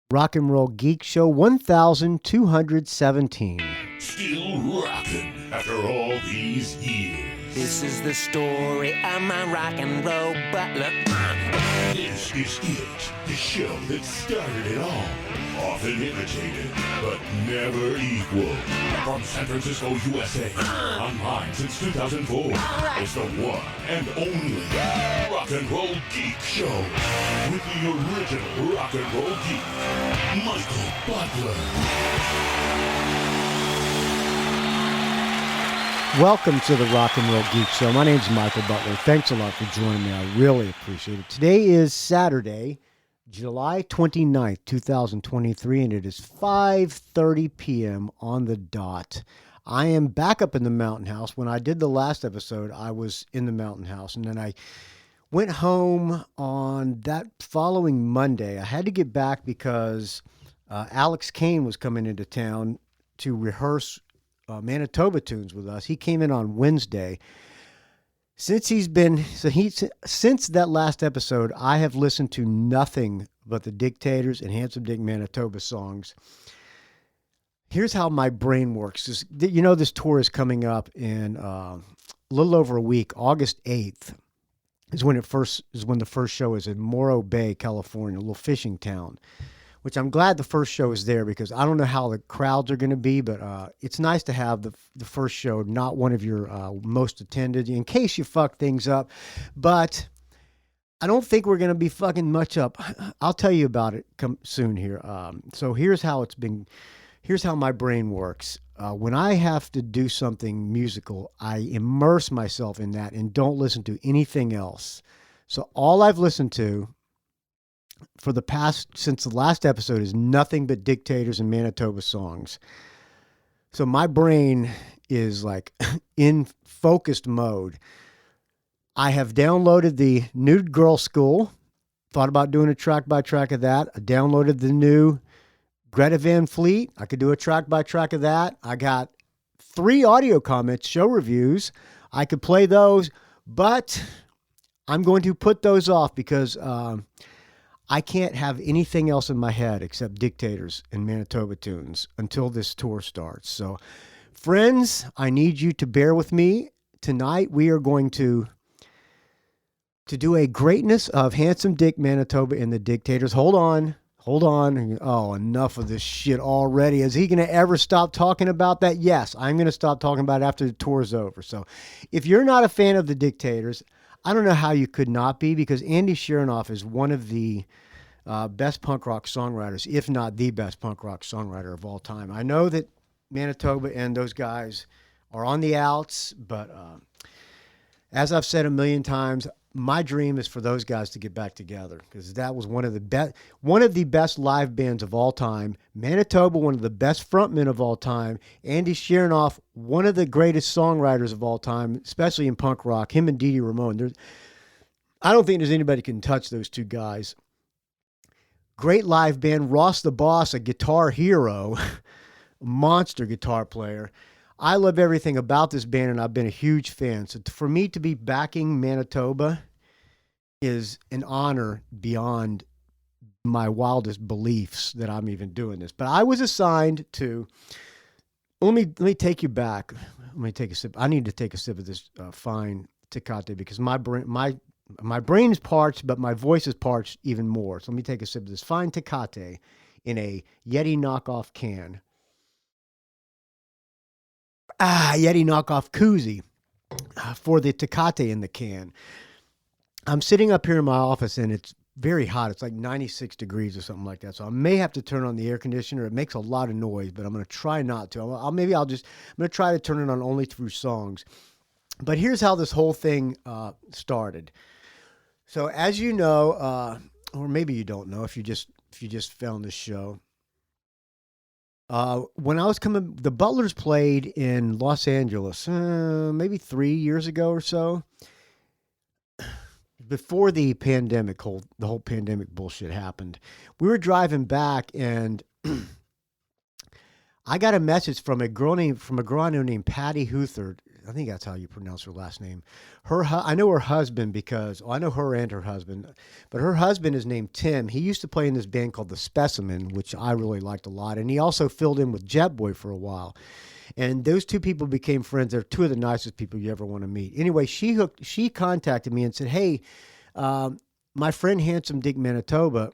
Rock and Roll Geek Show 1217. Still rocking after all these years. This is the story of my rock and roll butler. This is it, the show that started it all. Often imitated, but never equal. From San Francisco, USA. Online since 2004. It's the one and only Rock and Roll Geek Show. With the original Rock and Roll Geek, Michael Butler. Welcome to the Rock and Roll Geek Show. My name's Michael Butler. Thanks a lot for joining me. I really appreciate it. Today is Saturday, July 29th, 2023, and it is 5:30 p.m. on the dot. I am back up in the Mountain House. When I did the last episode, I was in the Mountain House, and then I went home on that following Monday. I had to get back because Alex Kane was coming into town to rehearse Manitoba tunes with us. He came in on Wednesday. Since that last episode, I have listened to nothing but the Dictators and Handsome Dick Manitoba songs. Here's how my brain works. This tour is coming up in a little over a week. August 8th is when the first show is in Morro Bay, California, a little fishing town. Which I'm glad the first show is there because I don't know how the crowds are going to be, but it's nice to have the first show not one of your most attended in case you fuck things up. But I don't think we're going to be fucking much up. I'll tell you about it soon here. So here's how my brain works. When I have to do something musical, I immerse myself in that and don't listen to anything else. So all I've listened to since the last episode is nothing but Dictators and Manitoba songs. So my brain is like in focused mode. I have downloaded the Nude Girl School. Thought about doing a track by track of that. I downloaded the new Greta Van Fleet. I could do a track by track of that. I got 3 audio comments, show reviews. I could play those, but I'm going to put those off because, I can't have anything else in my head except Dictators and Manitoba tunes until this tour starts. So, friends, I need you to bear with me. Tonight, we are going to do a greatness of Handsome Dick Manitoba and the Dictators. Hold on. Oh, enough of this shit already. Is he going to ever stop talking about that? Yes, I'm going to stop talking about it after the tour is over. So, if you're not a fan of the Dictators, I don't know how you could not be, because Andy Sheeranov is one of the best punk rock songwriters, if not the best punk rock songwriter of all time. I know that Manitoba and those guys are on the outs, but as I've said a million times, my dream is for those guys to get back together, because that was one of the best live bands of all time. Manitoba, one of the best frontmen of all time. Andy Sheeranov, one of the greatest songwriters of all time, especially in punk rock. Him and Dee Ramone. I don't think there's anybody can touch those two guys. Great live band. Ross the Boss, a guitar hero, monster guitar player. I love everything about this band, and I've been a huge fan. So for me to be backing Manitoba is an honor beyond my wildest beliefs that I'm even doing this. But I was assigned to, let me take you back. Let me take a sip. I need to take a sip of this fine Tecate because my brain is parched, but my voice is parched even more. So let me take a sip of this fine Tecate in a Yeti knockoff can. Yeti knockoff koozie for the Tecate in the can. I'm sitting up here in my office and it's very hot. It's like 96 degrees or something like that. So I may have to turn on the air conditioner. It makes a lot of noise, but I'm going to try not to. I'm going to try to turn it on only through songs. But here's how this whole thing started. So as you know, or maybe you don't know if you just found this show. When I was coming, the Butlers played in Los Angeles, maybe 3 years ago or so, before the whole pandemic bullshit happened. We were driving back, and I got a message from a girl named Patty Huthert. I think that's how you pronounce her last name. I know her husband because I know her and her husband, but her husband is named Tim. He used to play in this band called The Specimen, which I really liked a lot, and he also filled in with Jet Boy for a while. And those two people became friends. They're two of the nicest people you ever want to meet. Anyway, she contacted me and said, "Hey, my friend Handsome Dick Manitoba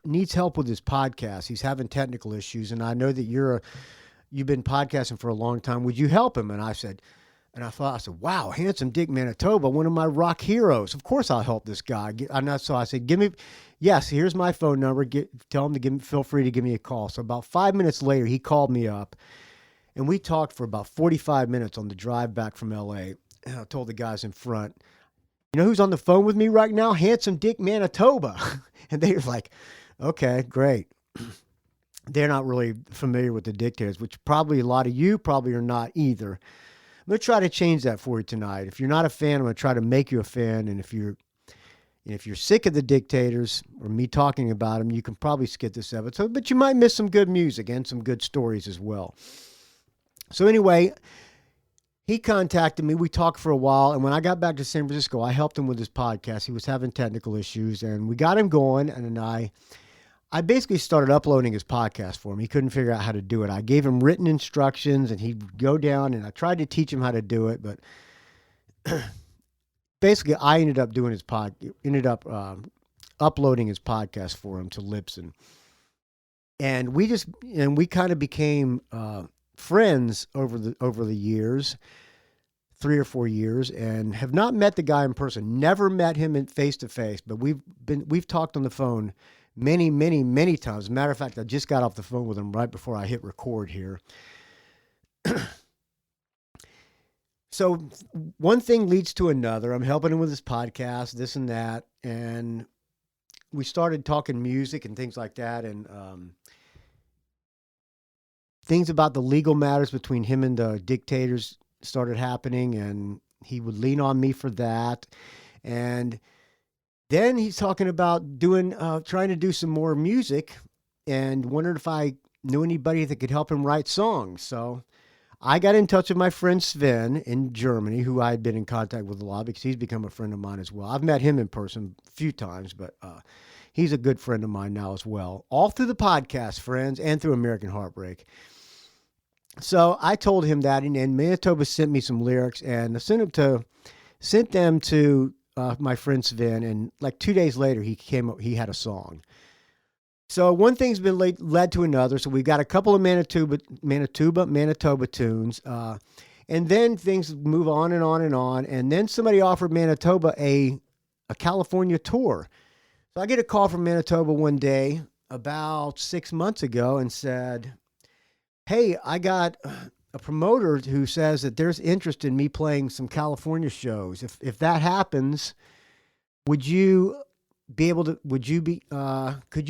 needs help with his podcast. He's having technical issues, and I know that you've been podcasting for a long time. Would you help him?" And I said, wow, Handsome Dick Manitoba, one of my rock heroes. Of course I'll help this guy. So I said, yes, here's my phone number. Tell him to feel free to give me a call. So about 5 minutes later, he called me up, and we talked for about 45 minutes on the drive back from L.A. And I told the guys in front, "You know who's on the phone with me right now? Handsome Dick Manitoba." And they were like, "Okay, great." They're not really familiar with the Dictators, which probably a lot of you probably are not either. I'm going to try to change that for you tonight. If you're not a fan, I'm going to try to make you a fan. And if you're sick of the Dictators or me talking about them, you can probably skip this episode, but you might miss some good music and some good stories as well. So anyway, he contacted me. We talked for a while. And when I got back to San Francisco, I helped him with his podcast. He was having technical issues, and we got him going. And I basically started uploading his podcast for him. He couldn't figure out how to do it. I gave him written instructions, and he'd go down, and I tried to teach him how to do it, but basically I ended up uploading his podcast for him to Libsyn. And we kind of became friends over the years, 3 or 4 years, and have not met the guy in person. Never met him face to face, but we've talked on the phone many, many, many times. As a matter of fact, I just got off the phone with him right before I hit record here. So one thing leads to another. I'm helping him with his podcast, this and that, and we started talking music and things like that, and things about the legal matters between him and the Dictators started happening, and he would lean on me for that. And then he's talking about trying to do some more music, and wondered if I knew anybody that could help him write songs. So I got in touch with my friend Sven in Germany, who I had been in contact with a lot because he's become a friend of mine as well. I've met him in person a few times, but he's a good friend of mine now as well. All through the podcast, friends, and through American Heartbreak. So I told him that, and Manitoba sent me some lyrics, and I sent them to my friend Sven, and like 2 days later, he had a song. So one thing's been led to another. So we got a couple of Manitoba tunes, and then things move on and on and on. And then somebody offered Manitoba a California tour. So I get a call from Manitoba one day about 6 months ago and said, "Hey, I got a promoter who says that there's interest in me playing some California shows. If that happens, could you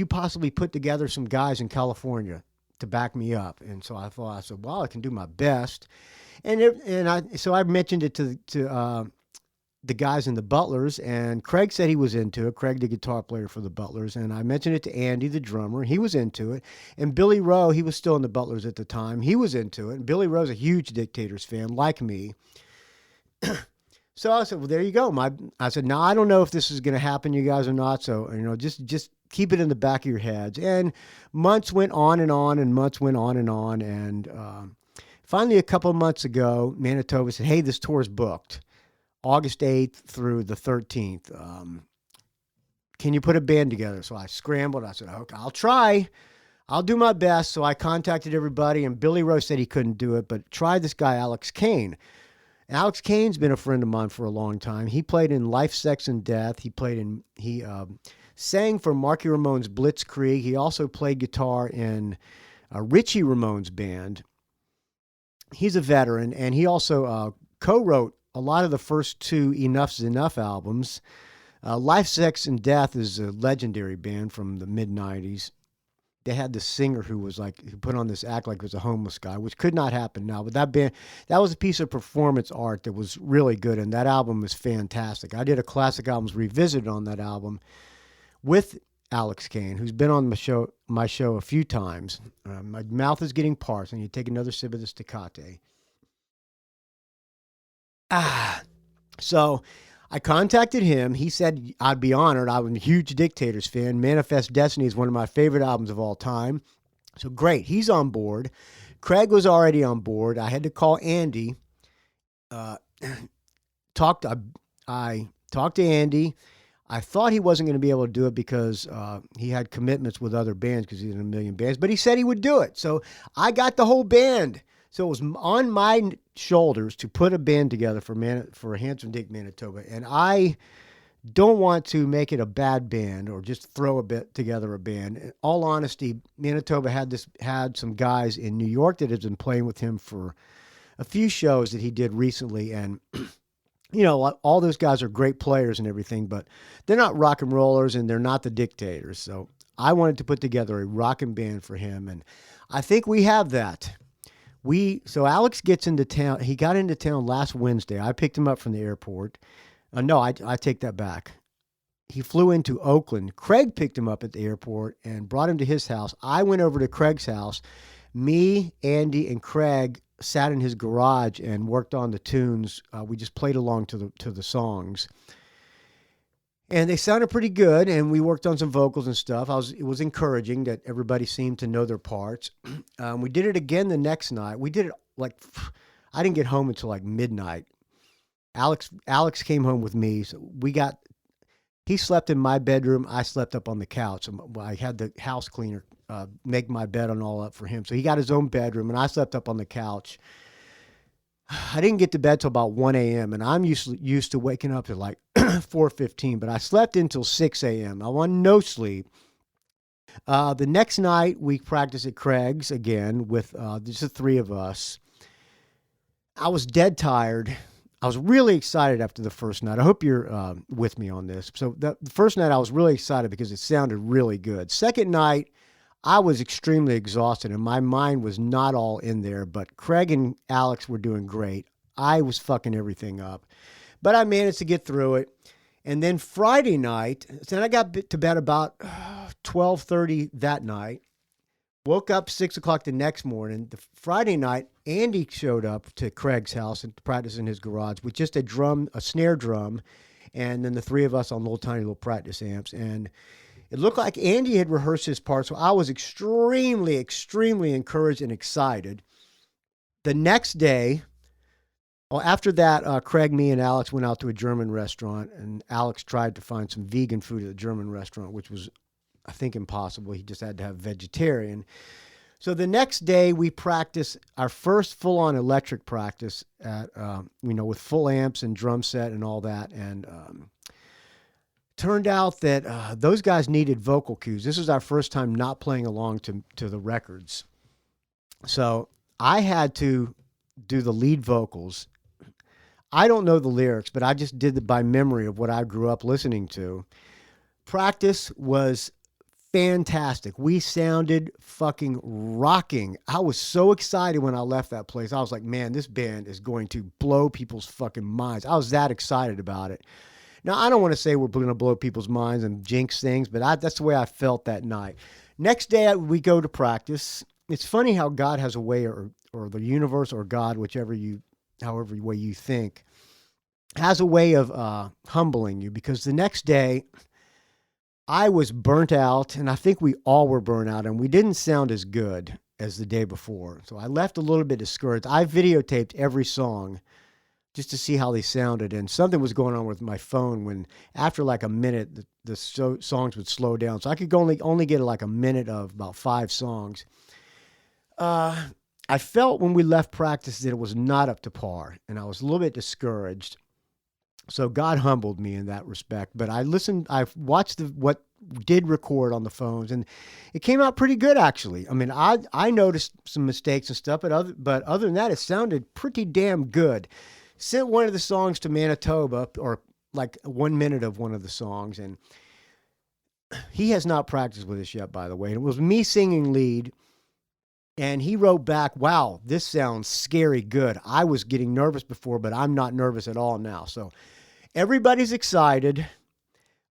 possibly put together some guys in California to back me up?" And so I said, well, I can do my best. So I mentioned it to the guys in the Butlers, and Craig said he was into it. Craig, the guitar player for the Butlers. And I mentioned it to Andy, the drummer. He was into it. And Billy Rowe, he was still in the Butlers at the time. He was into it. And Billy Rowe's a huge Dictators fan, like me. So I said, well, there you go. I said, now I don't know if this is going to happen, you guys, or not. So, just keep it in the back of your heads. And months went on and on, and months went on and on. And finally, a couple of months ago, Manitoba said, hey, this tour's booked, August 8th through the 13th. Can you put a band together? So I scrambled. I said, okay, I'll try. I'll do my best. So I contacted everybody, and Billy Rowe said he couldn't do it, but try this guy, Alex Kane. Alex Kane's been a friend of mine for a long time. He played in Life, Sex, and Death. He sang for Marky Ramone's Blitzkrieg. He also played guitar in Richie Ramone's band. He's a veteran, and he also co-wrote a lot of the first two Enough's Enough albums. Life, Sex, and Death is a legendary band from the mid-'90s. They had this singer who put on this act like he was a homeless guy, which could not happen now. But that was a piece of performance art that was really good, and that album is fantastic. I did a Classic Albums Revisited on that album with Alex Kane, who's been on my show a few times. My mouth is getting parched. I need to take another sip of this Tecate. So I contacted him. He said I'd be honored. I'm a huge Dictators fan. Manifest Destiny is one of my favorite albums of all time. So great. He's on board. Craig was already on board. I had to call Andy. I talked to Andy. I thought he wasn't going to be able to do it because he had commitments with other bands because he's in a million bands, but he said he would do it. So I got the whole band. So it was on my shoulders to put a band together for Handsome Dick Manitoba. And I don't want to make it a bad band or just throw together a band. In all honesty, Manitoba had some guys in New York that had been playing with him for a few shows that he did recently. And you know, all those guys are great players and everything, but they're not rock and rollers and they're not the Dictators. So I wanted to put together a rockin' band for him, and I think we have that. So Alex gets into town. He got into town last Wednesday. I picked him up from the airport. No, I take that back. He flew into Oakland. Craig picked him up at the airport and brought him to his house. I went over to Craig's house. Me, Andy, and Craig sat in his garage and worked on the tunes. We just played along to the songs, and they sounded pretty good. And we worked on some vocals and stuff. It was encouraging that everybody seemed to know their parts. We did it again the next night. We did it I didn't get home until like midnight. Alex came home with me, so he slept in my bedroom. I slept up on the couch. I had the house cleaner make my bed and all up for him. So he got his own bedroom, and I slept up on the couch. I didn't get to bed till about 1 a.m., and I'm used to waking up at like 4:15, but I slept until 6 a.m. I wanted no sleep. The next night, we practiced at Craig's again with just the three of us. I was dead tired. I was really excited after the first night. I hope you're with me on this. So the first night, I was really excited because it sounded really good. Second night, I was extremely exhausted and my mind was not all in there, but Craig and Alex were doing great. I was fucking everything up, but I managed to get through it. And then Friday night, then I got to bed about 12:30 that night, woke up 6 o'clock the next morning. The Friday night, Andy showed up to Craig's house and practiced in his garage with just a snare drum, and then the three of us on tiny little practice amps. And it looked like Andy had rehearsed his part, so I was extremely, extremely encouraged and excited. The next day, after that, Craig, me, and Alex went out to a German restaurant, and Alex tried to find some vegan food at the German restaurant, which was, I think, impossible. He just had to have vegetarian. So the next day, we practiced our first full-on electric practice at, with full amps and drum set and all that, and turned out that those guys needed vocal cues. This was our first time not playing along to the records. So I had to do the lead vocals. I don't know the lyrics, but I just did it by memory of what I grew up listening to. Practice was fantastic. We sounded fucking rocking. I was so excited when I left that place. I was like, man, this band is going to blow people's fucking minds. I was that excited about it. Now, I don't want to say we're going to blow people's minds and jinx things, but that's the way I felt that night. Next day, we go to practice. It's funny how God has a way, or the universe or God, however way you think, has a way of humbling you, because the next day, I was burnt out, and I think we all were burnt out, and we didn't sound as good as the day before. So I left a little bit discouraged. I videotaped every song just to see how they sounded, and something was going on with my phone when after like a minute, the songs would slow down. So I could only get like a minute of about 5 songs. I felt when we left practice that it was not up to par, and I was a little bit discouraged. So God humbled me in that respect. But I watched what did record on the phones, and it came out pretty good, actually. I mean, I noticed some mistakes and stuff, but other than that, it sounded pretty damn good. Sent one of the songs to Manitoba, or like 1 minute of one of the songs, and he has not practiced with us yet, by the way. And it was me singing lead, and he wrote back, wow, this sounds scary good. I was getting nervous before, but I'm not nervous at all now. So everybody's excited.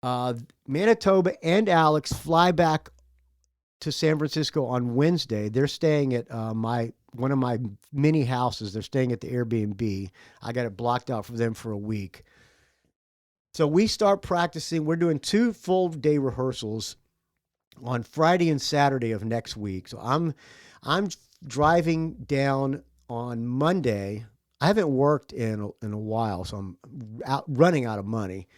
Manitoba and Alex fly back to San Francisco on Wednesday. They're staying at my one of my mini houses. They're staying at the Airbnb. I got it blocked out for them for a week. So we start practicing. We're doing 2 full day rehearsals on Friday and Saturday of next week. So I'm driving down on Monday. I haven't worked in a while, so I'm running out of money.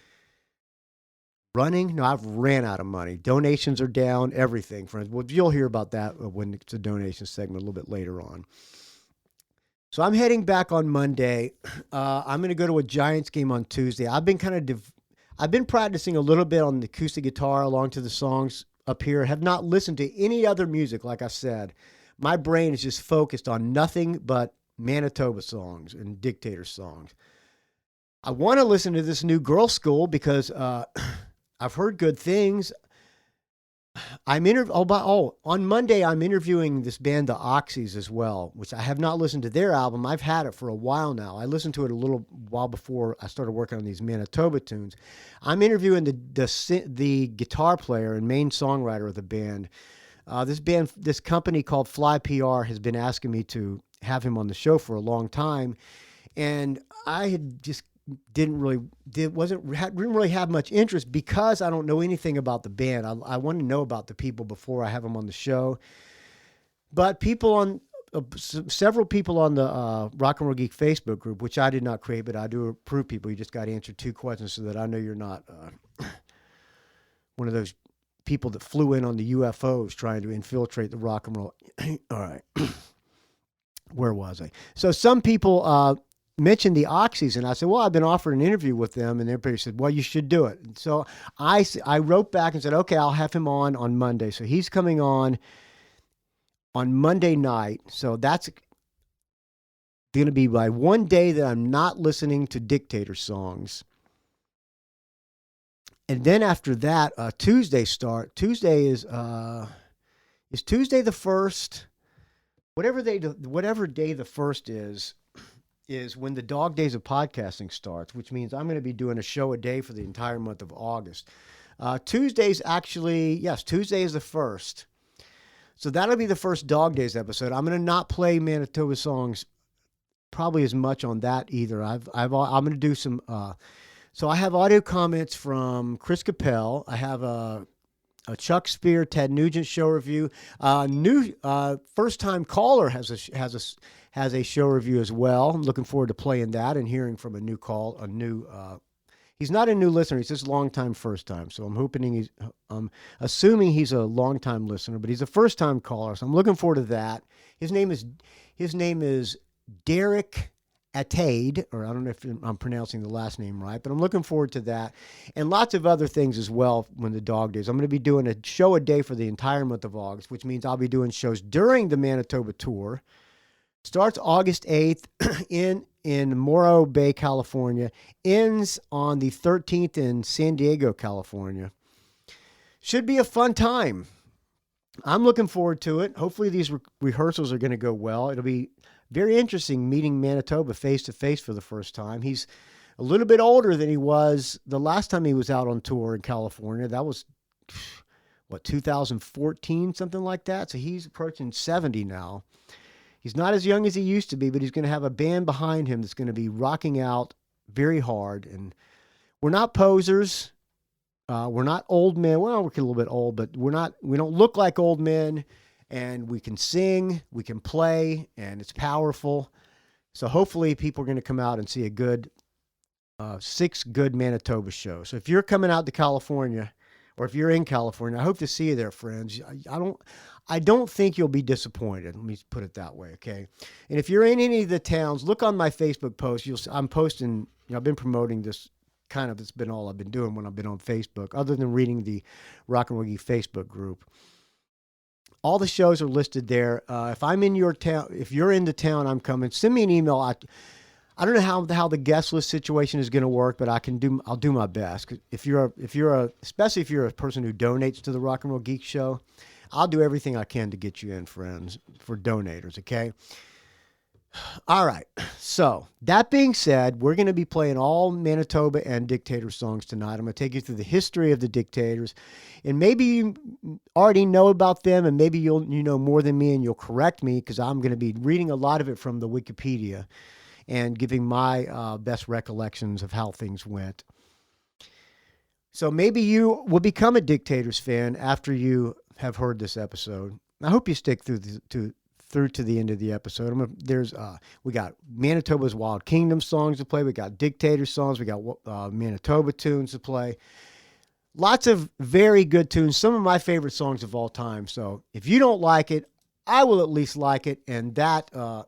No, I've ran out of money. Donations are down, everything. Friends, well, you'll hear about that when it's a donation segment a little bit later on. So I'm heading back on Monday. I'm going to go to a Giants game on Tuesday. I've been practicing a little bit on the acoustic guitar along to the songs up here. Have not listened to any other music, like I said. My brain is just focused on nothing but Manitoba songs and Dictator songs. I want to listen to this new Girl School because I've heard good things. On Monday, I'm interviewing this band, the Oxys, as well, which I have not listened to their album. I've had it for a while now. I listened to it a little while before I started working on these Manitoba tunes. I'm interviewing the guitar player and main songwriter of the band. This company called Fly PR has been asking me to have him on the show for a long time, and I had just didn't really have much interest because I don't know anything about the band. I want to know about the people before I have them on the show. But several people on the Rock and Roll Geek Facebook group, which I did not create, but I do approve people. You just got to answer 2 questions so that I know you're not one of those people that flew in on the UFOs trying to infiltrate the rock and roll. All right. Where was I? So some people mentioned the Oxys, and I said, well, I've been offered an interview with them, and everybody said, well, you should do it. And so I wrote back and said, okay, I'll have him on Monday. So he's coming on Monday night. So that's going to be by one day that I'm not listening to Dictator songs. And then after that, Tuesday start. Tuesday is Tuesday the 1st. Whatever day the 1st is when the Dog Days of Podcasting starts, which means I'm going to be doing a show a day for the entire month of August. Tuesday is the 1st. So that'll be the first Dog Days episode. I'm going to not play Manitoba songs probably as much on that either. I'm going to do some, so I have audio comments from Chris Capel. I have a Chuck Spear, Ted Nugent show review. New first-time caller has a show review as well. I'm looking forward to playing that and hearing from a new call. He's not a new listener. He's just long-time, first-time. So I'm assuming he's a long-time listener, but he's a first-time caller. So I'm looking forward to that. His name is Darryk Atade, or I don't know if I'm pronouncing the last name right, but I'm looking forward to that. And lots of other things as well when the Dog Days. I'm going to be doing a show a day for the entire month of August, which means I'll be doing shows during the Manitoba tour. Starts August 8th in Morro Bay, California. Ends on the 13th in San Diego, California. Should be a fun time. I'm looking forward to it. Hopefully these rehearsals are going to go well. It'll be very interesting meeting Manitoba face-to-face for the first time. He's a little bit older than he was the last time he was out on tour in California. That was, 2014, something like that? So he's approaching 70 now. He's not as young as he used to be, but he's going to have a band behind him that's going to be rocking out very hard. And we're not posers. We're not old men. Well, we're a little bit old, but we don't look like old men. And we can sing, we can play, and it's powerful. So hopefully people are going to come out and see a good 6 good Manitoba shows. So if you're coming out to California, or if you're in California, I hope to see you there, friends. I don't think you'll be disappointed. Let me put it that way, okay? And if you're in any of the towns, look on my Facebook post. I'm posting. I've been promoting this. It's been all I've been doing when I've been on Facebook, other than reading the Rock and Roll Geek Facebook group. All the shows are listed there. If I'm in your town, if you're in the town, I'm coming. Send me an email. I don't know how the guest list situation is going to work, but I'll do my best. Especially if you're a person who donates to the Rock and Roll Geek Show, I'll do everything I can to get you in, friends, for donators. Okay. All right. So that being said, we're going to be playing all Manitoba and Dictator songs tonight. I'm going to take you through the history of the Dictators, and maybe you already know about them, and maybe you know more than me, and you'll correct me because I'm going to be reading a lot of it from the Wikipedia and giving my best recollections of how things went. So maybe you will become a Dictators fan after you have heard this episode. I hope you stick through to the end of the episode. We got Manitoba's Wild Kingdom songs to play. We got Dictator songs. We got Manitoba tunes to play. Lots of very good tunes. Some of my favorite songs of all time. So if you don't like it, I will at least like it. And that, I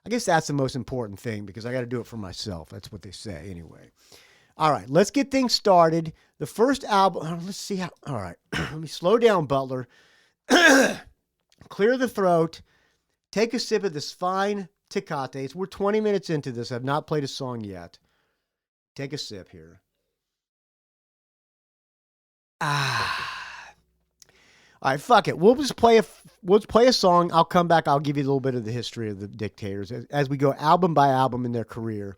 guess that's the most important thing because I got to do it for myself. That's what they say anyway. All right, let's get things started. The first album, let's see how, all right. Let me slow down, Butler. Clear the throat. Take a sip of this fine Tecate. We're 20 minutes into this. I've not played a song yet. Take a sip here. All right, fuck it. We'll play a song. I'll come back. I'll give you a little bit of the history of the Dictators as we go album by album in their career.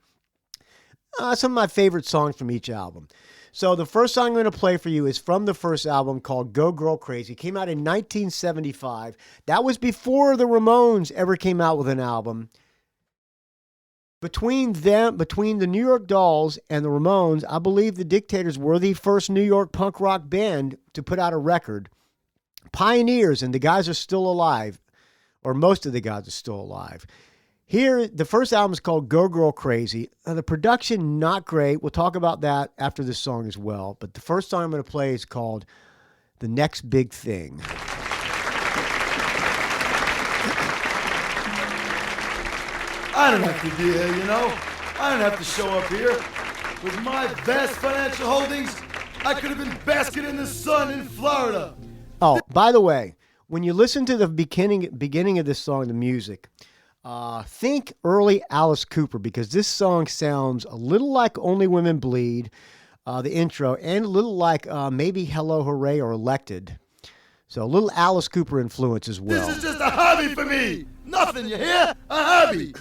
Some of my favorite songs from each album. So the first song I'm going to play for you is from the first album called Go Girl Crazy. It came out in 1975. That was before the Ramones ever came out with an album. Between the New York Dolls and the Ramones, I believe the Dictators were the first New York punk rock band to put out a record. Pioneers, and the guys are still alive, or most of the guys are still alive. Here, the first album is called Go Girl Crazy. The production, not great. We'll talk about that after this song as well. But the first song I'm going to play is called The Next Big Thing. I don't have to be here, you know. I don't have to show up here. With my vast financial holdings, I could have been basking in the sun in Florida. Oh, by the way, when you listen to the beginning of this song, the music, think early Alice Cooper, because this song sounds a little like Only Women Bleed, the intro, and a little like maybe Hello Hooray or Elected. So a little Alice Cooper influence as well. This is just a hobby for me. Nothing, you hear? A hobby.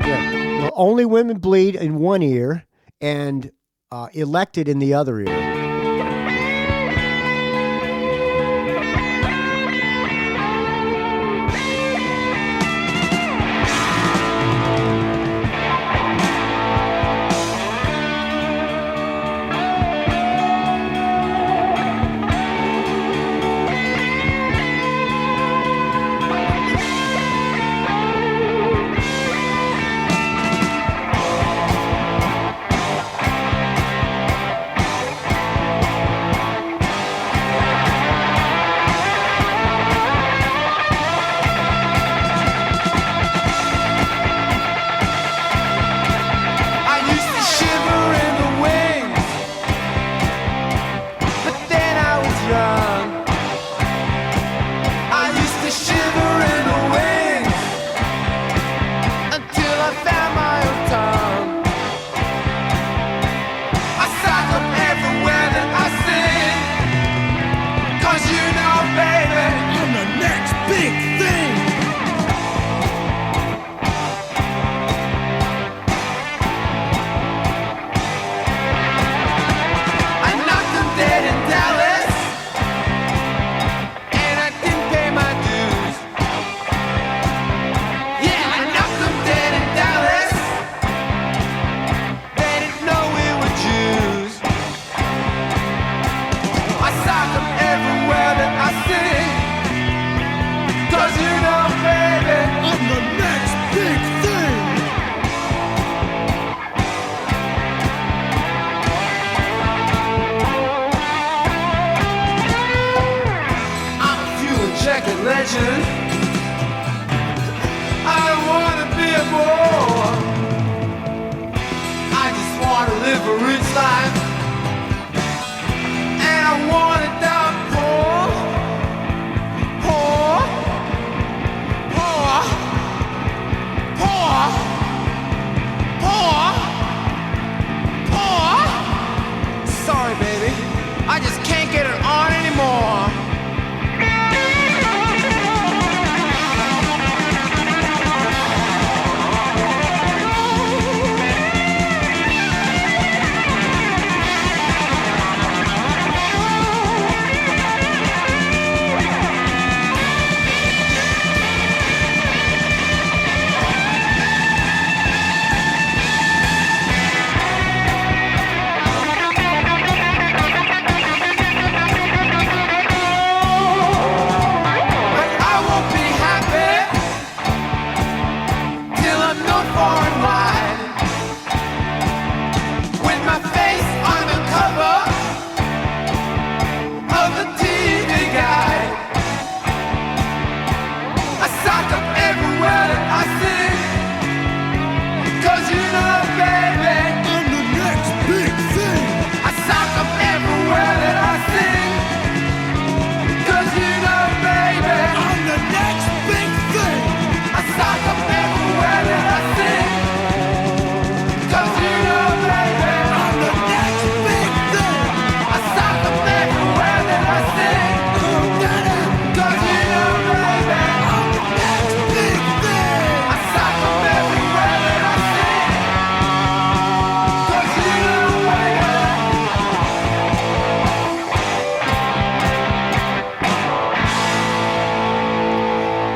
Yeah. Well, Only Women Bleed in one ear and Elected in the other ear.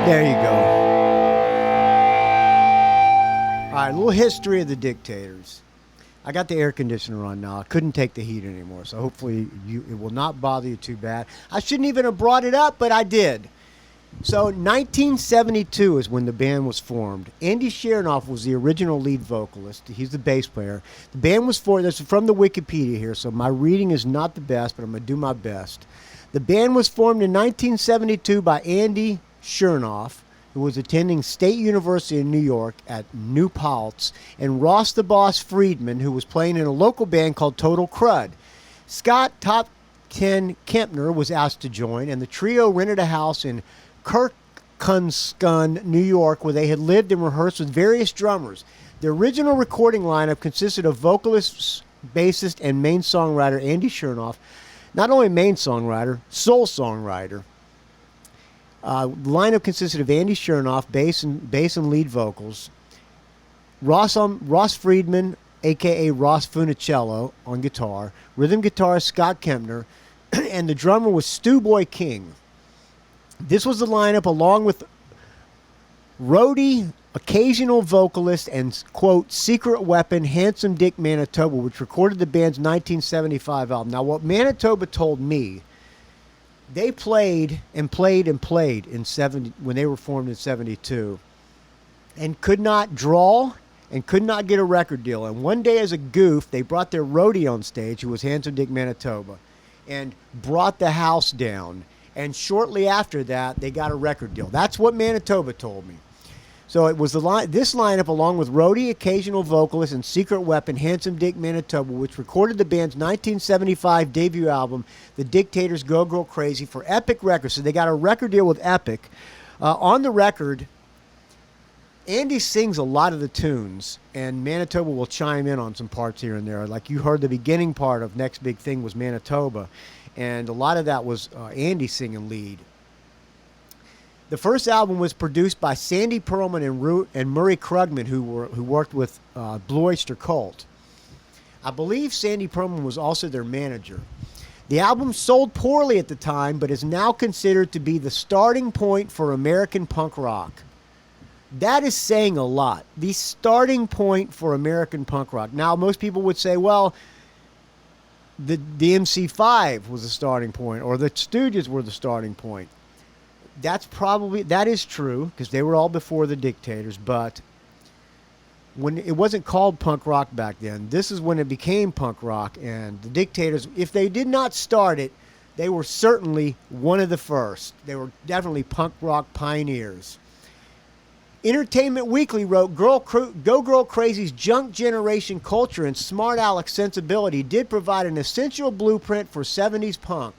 There you go. All right, a little history of the Dictators. I got the air conditioner on now. I couldn't take the heat anymore, so hopefully it will not bother you too bad. I shouldn't even have brought it up, but I did. So 1972 is when the band was formed. Andy Chernoff was the original lead vocalist. He's the bass player. The band was formed, this is from the Wikipedia here, so my reading is not the best, but I'm going to do my best. The band was formed in 1972 by Andy Chernoff, who was attending State University in New York at New Paltz, and Ross the Boss Friedman, who was playing in a local band called Total Crud. Scott Top 10 Kempner was asked to join, and the trio rented a house in Kirkkunskun, New York, where they had lived and rehearsed with various drummers. The original recording lineup consisted of vocalist, bassist, and main songwriter Andy Chernoff. Not only main songwriter, soul songwriter. Lineup consisted of Andy Chernoff, bass and lead vocals, Ross Friedman, a.k.a. Ross Funicello, on guitar, rhythm guitarist Scott Kempner, and the drummer was Stu Boy King. This was the lineup along with roadie, occasional vocalist, and, quote, secret weapon, Handsome Dick Manitoba, which recorded the band's 1975 album. Now, what Manitoba told me, they played in 70 when they were formed in 72 and could not draw and could not get a record deal. And one day as a goof, they brought their roadie on stage, who was Handsome Dick Manitoba, and brought the house down. And shortly after that, they got a record deal. That's what Manitoba told me. So it was this lineup, along with roadie, occasional vocalist, and secret weapon, Handsome Dick Manitoba, which recorded the band's 1975 debut album, The Dictators Go Girl Crazy, for Epic Records. So they got a record deal with Epic. On the record, Andy sings a lot of the tunes, and Manitoba will chime in on some parts here and there. Like you heard, the beginning part of Next Big Thing was Manitoba, and a lot of that was Andy singing lead. The first album was produced by Sandy Pearlman and Murray Krugman, who worked with Blue Oyster Cult. I believe Sandy Pearlman was also their manager. The album sold poorly at the time, but is now considered to be the starting point for American punk rock. That is saying a lot. The starting point for American punk rock. Now, most people would say, well, the MC5 was the starting point, or the Stooges were the starting point. That is true, because they were all before the Dictators, but when it wasn't called punk rock back then, this is when it became punk rock, and the Dictators, if they did not start it, they were certainly one of the first. They were definitely punk rock pioneers. Entertainment Weekly wrote, Go Girl Crazy's junk generation culture and smart aleck sensibility did provide an essential blueprint for 70s punk.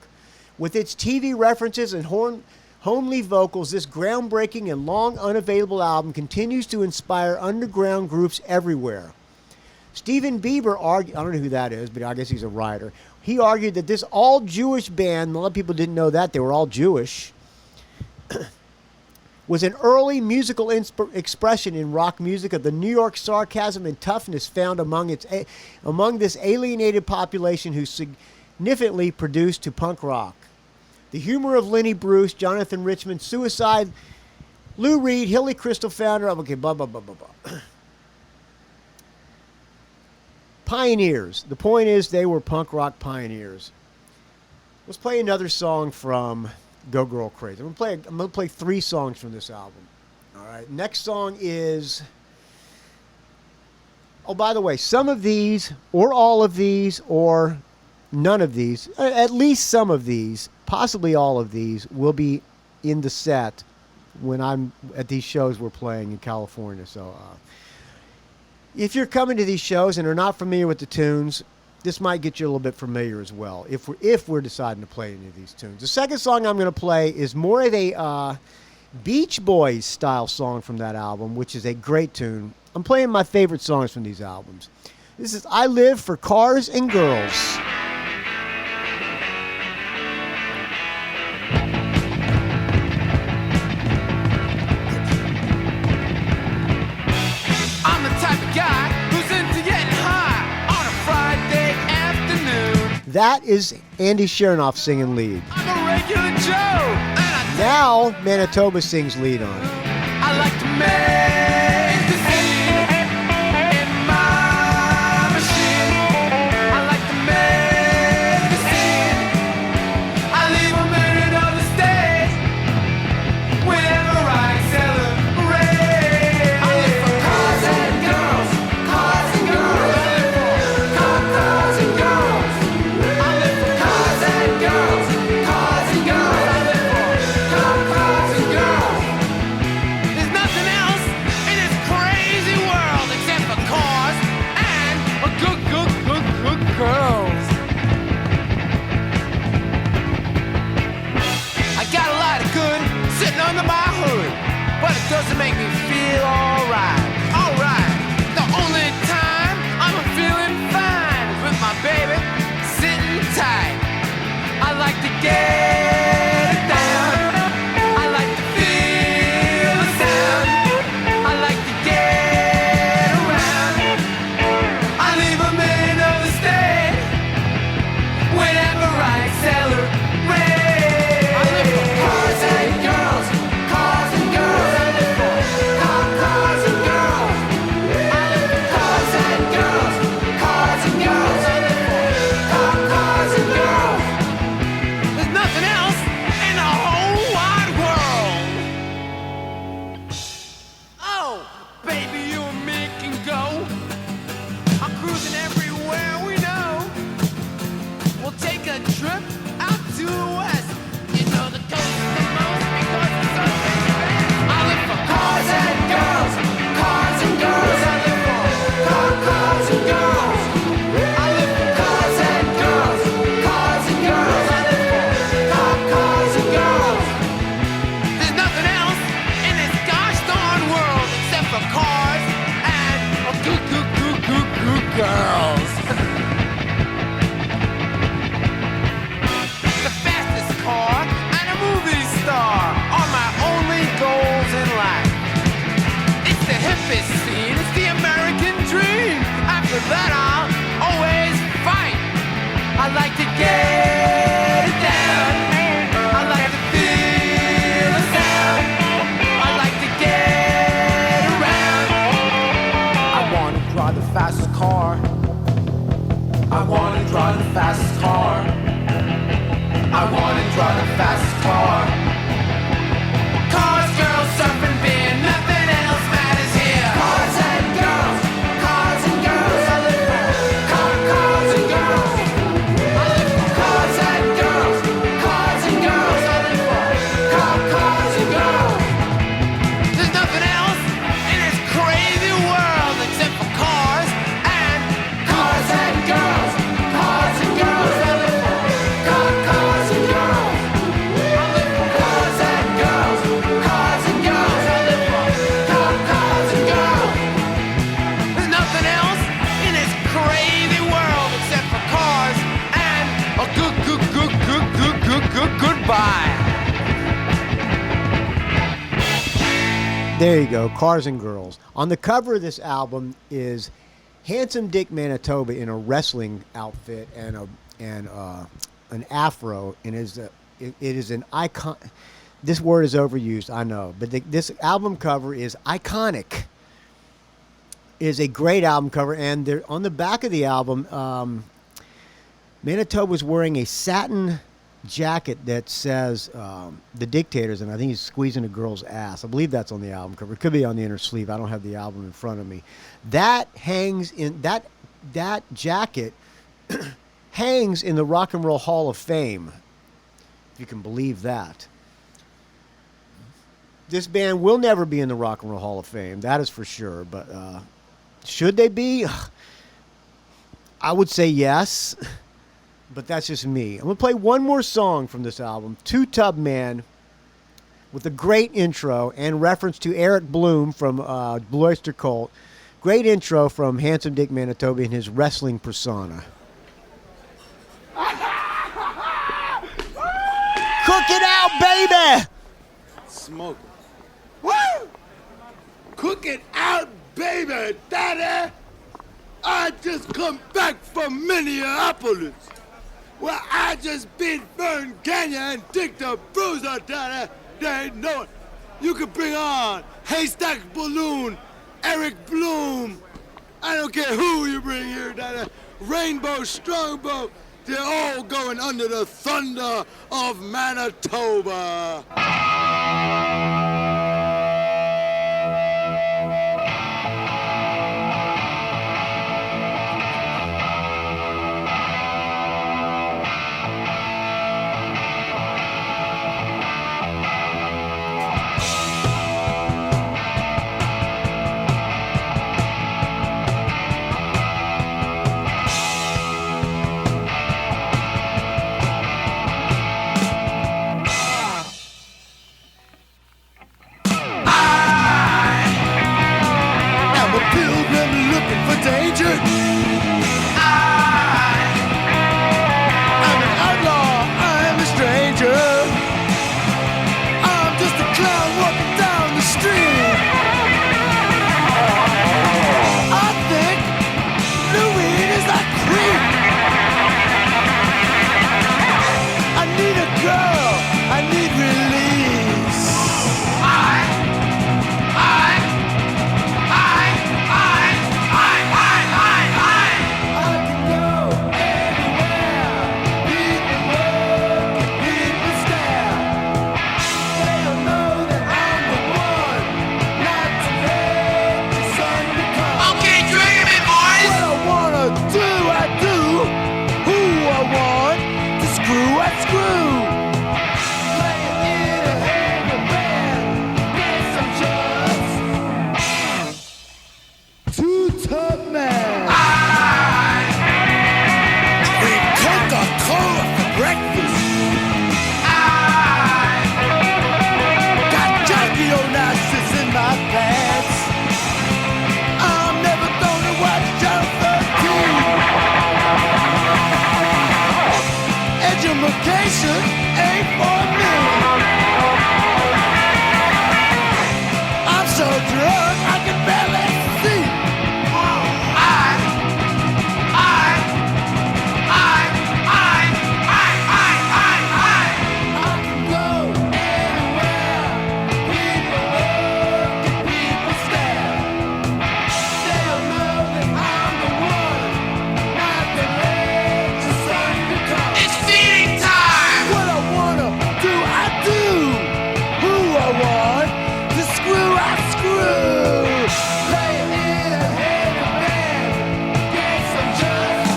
With its TV references and homely vocals, this groundbreaking and long unavailable album continues to inspire underground groups everywhere. Stephen Bieber argued, I don't know who that is, but I guess he's a writer. He argued that this all-Jewish band, a lot of people didn't know that, they were all Jewish, was an early musical expression in rock music of the New York sarcasm and toughness found among this alienated population who significantly produced to punk rock. The humor of Lenny Bruce, Jonathan Richman, Suicide, Lou Reed, Hilly Crystal founder of, okay, blah, blah, blah, blah, blah. Pioneers. The point is they were punk rock pioneers. Let's play another song from Go Girl Crazy. I'm gonna play 3 songs from this album. All right. Next song is, oh, by the way, some of these, or all of these, or none of these, at least some of these, possibly all of these, will be in the set when I'm at these shows we're playing in California. So if you're coming to these shows and are not familiar with the tunes, this might get you a little bit familiar as well, if we're deciding to play any of these tunes. The second song I'm going to play is more of a Beach Boys style song from that album, which is a great tune. I'm playing my favorite songs from these albums. This is I Live for Cars and Girls. I'm the type of guy who's into getting high on a Friday afternoon. That is Andy Chernoff singing lead. I'm a regular Joe, and I Now Schall, Manitoba sings lead on it. I like to make the scene in my machine. I like to make the scene. I leave a minute on the stage whenever I celebrate. I live for cars and girls, cars and girls. I live for cars and girls. I live for cars and girls, cars and girls. I live for cars and girls. There's nothing else in this crazy world except for cars and good girls. I got a lot of good sitting under my hood, but it doesn't make me feel alright. Alright. The only time I'm feeling fine is with my baby sitting tight. I like to get it down. I like to feel the sound. I like to get around. I leave a minute of the stage whenever I celebrate. I live for cars and girls, cars and girls. I live for cars and girls. I live for cars and girls, cars and girls. I live for cars and girls. There's nothing else in the whole wide world. Oh, baby, you and me can go. I'm cruising everywhere we know. We'll take a trip out to the west. You know the coast the most because it's so big. I live for cars and girls, cars and girls. I live for cars and girls. I live for cars and girls, cars and girls. I live for cars and girls. There's nothing else in this gosh darn world except for cars and good girls. The fastest car and a movie star are my only goals in life. It's the hippest scene, it's the American dream. After that I'll always fight. I like to get it down. I like to feel the sound. I like to get around. I want to drive the fastest car. I want to drive the fastest car. I want to drive the fastest car. Cars, girls, surfing, beer, nothing else matters here. Cars and girls, cars and girls. I live for cars and girls. I live for cars and girls, cars and girls. I live for cars and girls. There's nothing else in this crazy world except for cars and girls, cars and girls. I live for cars and girls. I live for cars and girls, cars and girls. I live for cars and girls. There's nothing else in this crazy world except for cars and a goodbye. There you go, Cars and Girls. On the cover of this album is handsome Dick Manitoba in a wrestling outfit and an afro, and it is an icon. This word is overused, I know, but this album cover is iconic. It is a great album cover, and there on the back of the album, Manitoba was wearing a satin jacket that says the Dictators, and I think he's squeezing a girl's ass. I believe that's on the album cover. It could be on the inner sleeve. I don't have the album in front of me. That hangs in that jacket hangs in the Rock and Roll Hall of Fame, if you can believe that. This band will never be in the Rock and Roll Hall of Fame, that is for sure, but should they be? I would say yes. But that's just me. I'm going to play one more song from this album, Two Tub Man, with a great intro and reference to Eric Bloom from Blue Oyster Cult. Great intro from handsome Dick Manitoba in his wrestling persona. Cook it out, baby! Smoke. Woo! Cook it out, baby, daddy! I just come back from Minneapolis. Well, I just beat Vern Gagne and Dick the Bruiser, daddy. There ain't no one. You could bring on Haystack Balloon, Erik Bloom. I don't care who you bring here, that Rainbow Strongbow. They're all going under the thunder of Manitoba. Danger. I'm an outlaw, I'm a stranger. I'm just a clown walking down the street. I think Louis is like creep. I need a girl, I need release. Ain't for me. I'm so drunk I can barely see. I can go anywhere. People look and people stare. They'll know that I'm the one, not the rage the sun becomes. It's feeding time. What I wanna do, I do. Who I want to screw, I screw. Play it in a heavy band. Guess I'm just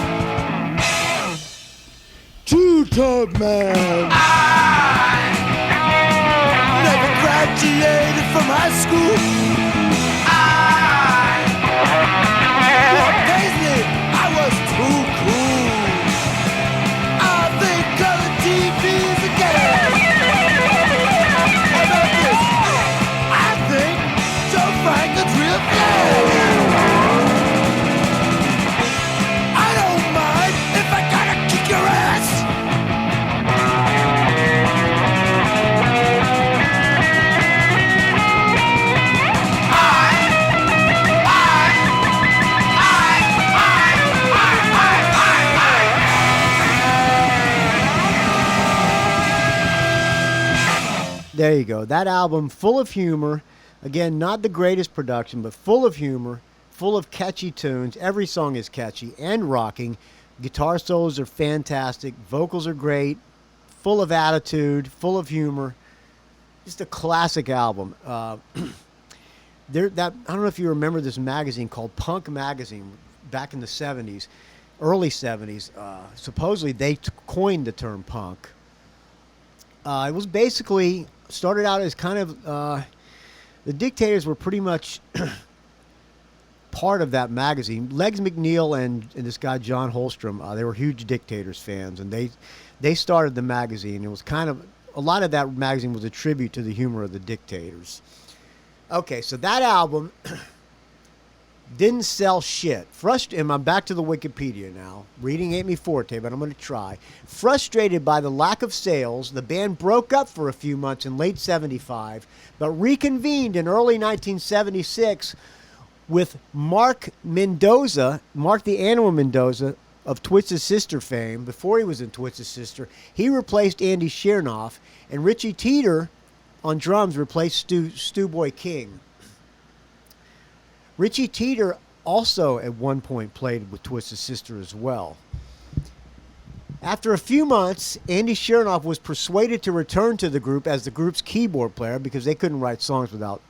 two-tone man. I never graduated from high school. What pays me? I was too cool. I think color TV's again. How about this? I think Joe Franklin's real good. I don't mind if I gotta kick your ass. There you go. That album, full of humor. Again, not the greatest production, but full of humor, full of catchy tunes. Every song is catchy and rocking. Guitar solos are fantastic. Vocals are great. Full of attitude, full of humor. Just a classic album. I don't know if you remember this magazine called Punk Magazine back in the 70s, early 70s. Supposedly they coined the term punk. It was basically started out as kind of the Dictators were pretty much part of that magazine. Legs McNeil and this guy John Holstrom, they were huge Dictators fans, and they started the magazine. It was kind of a lot of that magazine was a tribute to the humor of the Dictators. Okay, so that album didn't sell shit. And I'm back to the Wikipedia now. Reading ain't me forte, but I'm going to try. Frustrated by the lack of sales, the band broke up for a few months in late 75, but reconvened in early 1976 with Mark the Animal Mendoza of Twisted Sister fame. Before he was in Twisted Sister, he replaced Andy Chernoff, and Richie Teeter on drums replaced Stu Boy King. Richie Teeter also at one point played with Twisted Sister as well. After a few months, Andy Chernoff was persuaded to return to the group as the group's keyboard player because they couldn't write songs without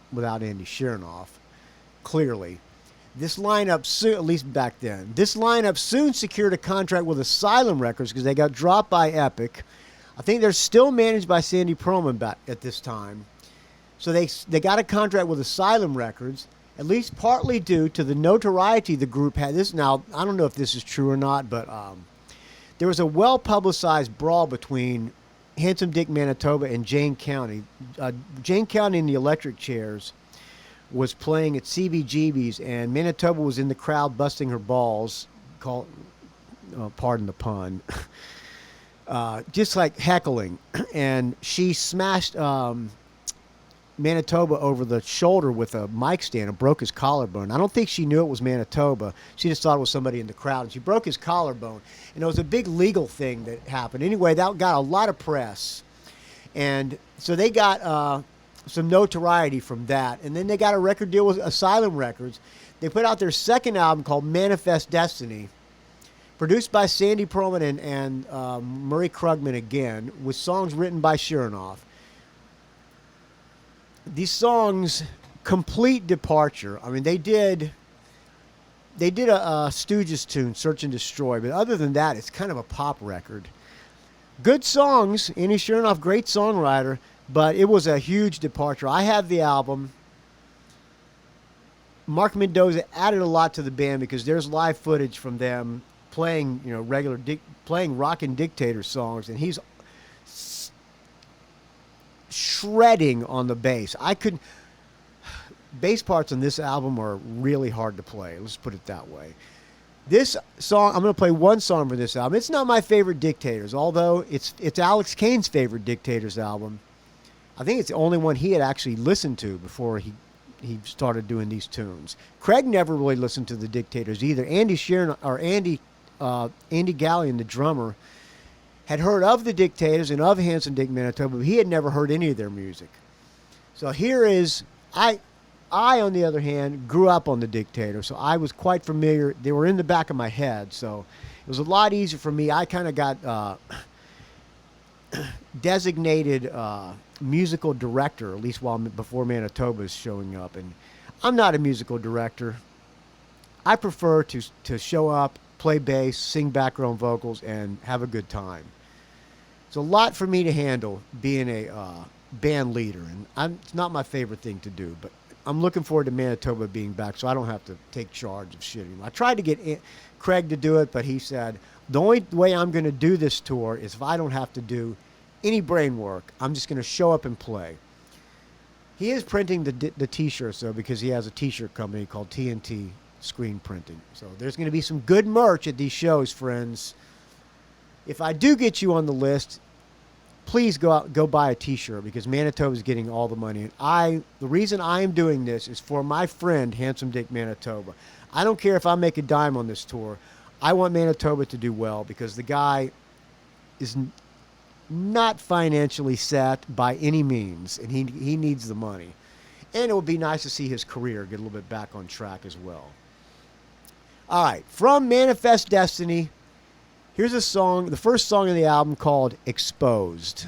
Andy Chernoff, clearly. This lineup, at least back then, this lineup soon secured a contract with Asylum Records because they got dropped by Epic. I think they're still managed by Sandy Pearlman back at this time. So they got a contract with Asylum Records, at least partly due to the notoriety the group had. Now, I don't know if this is true or not, but there was a well-publicized brawl between Handsome Dick Manitoba and Jane County. Jane County in the Electric Chairs was playing at CBGB's, and Manitoba was in the crowd busting her balls, pardon the pun, just like heckling. And she smashed Manitoba over the shoulder with a mic stand and broke his collarbone. I don't think she knew it was Manitoba. She just thought it was somebody in the crowd, and she broke his collarbone. And it was a big legal thing that happened. Anyway, that got a lot of press. And so they got some notoriety from that. And then they got a record deal with Asylum Records. They put out their second album called Manifest Destiny, produced by Sandy Pearlman and Murray Krugman again, with songs written by Chernoff. These songs, complete departure. I mean, they did a Stooges tune, Search and Destroy, but other than that, it's kind of a pop record. Good songs. Andy Chernoff, great songwriter, but it was a huge departure. I have the album. Mark Mendoza added a lot to the band because there's live footage from them playing, playing rockin' Dictator songs, and he's shredding on the bass. Bass parts on this album are really hard to play. Let's put it that way. This song, I'm going to play one song from this album. It's not my favorite Dictators, although it's Alex Kane's favorite Dictators album. I think it's the only one he had actually listened to before he started doing these tunes. Craig never really listened to the Dictators either. Andy Gallion, the drummer, had heard of the Dictators and of Handsome Dick Manitoba, but he had never heard any of their music. So here is, I on the other hand, grew up on the Dictators, so I was quite familiar. They were in the back of my head, so it was a lot easier for me. I kind of got designated musical director, at least before Manitoba is showing up. And I'm not a musical director. I prefer to show up, play bass, sing background vocals, and have a good time. It's a lot for me to handle being a band leader, and it's not my favorite thing to do, but I'm looking forward to Manitoba being back so I don't have to take charge of shit anymore. I tried to get Craig to do it, but he said, the only way I'm going to do this tour is if I don't have to do any brain work. I'm just going to show up and play. He is printing the T-shirts, though, because he has a T-shirt company called TNT Screen Printing. So there's going to be some good merch at these shows, friends. If I do get you on the list, please go buy a T-shirt because Manitoba's getting all the money. And the reason I am doing this is for my friend, Handsome Dick Manitoba. I don't care if I make a dime on this tour. I want Manitoba to do well because the guy is not financially set by any means, and he needs the money. And it would be nice to see his career get a little bit back on track as well. All right, from Manifest Destiny, here's a song, the first song of the album called Exposed.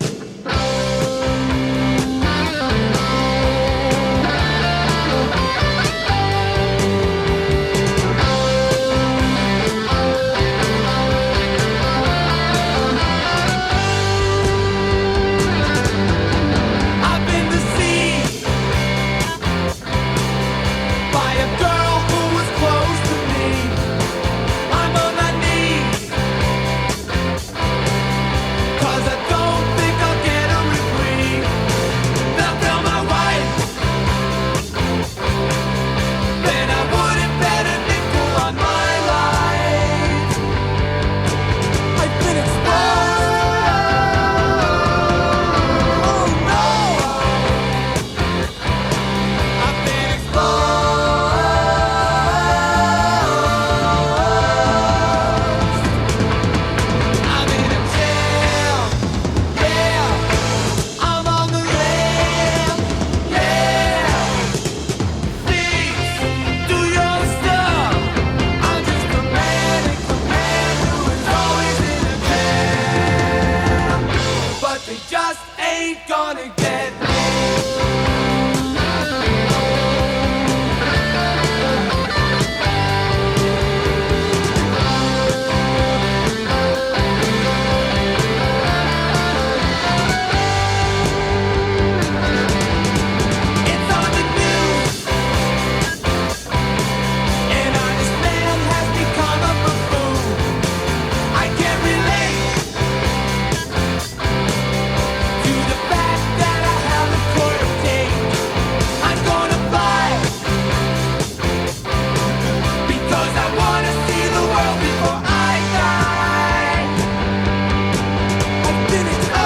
ain't gonna get me. It's on the news. An honest man has become a buffoon. I can't relate to the fact that I have a court of date. I'm gonna fly because I wanna see the world before I die. I've been exposed.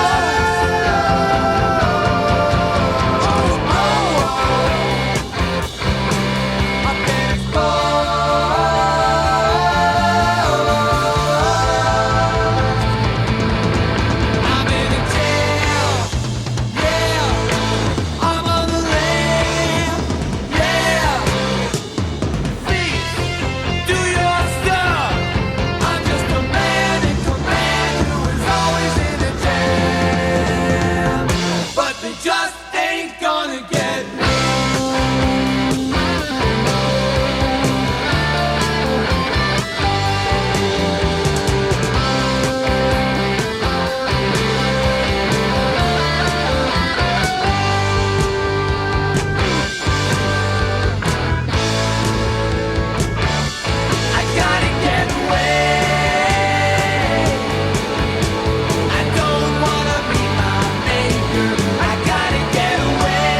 I've been exposed. I'm in a jail. Yeah, I'm on the lam. Yeah, please do your stuff. I'm just a man in command who is always in a jam. But they just ain't gonna get me. I gotta get away. I don't wanna be my maker. I gotta get away.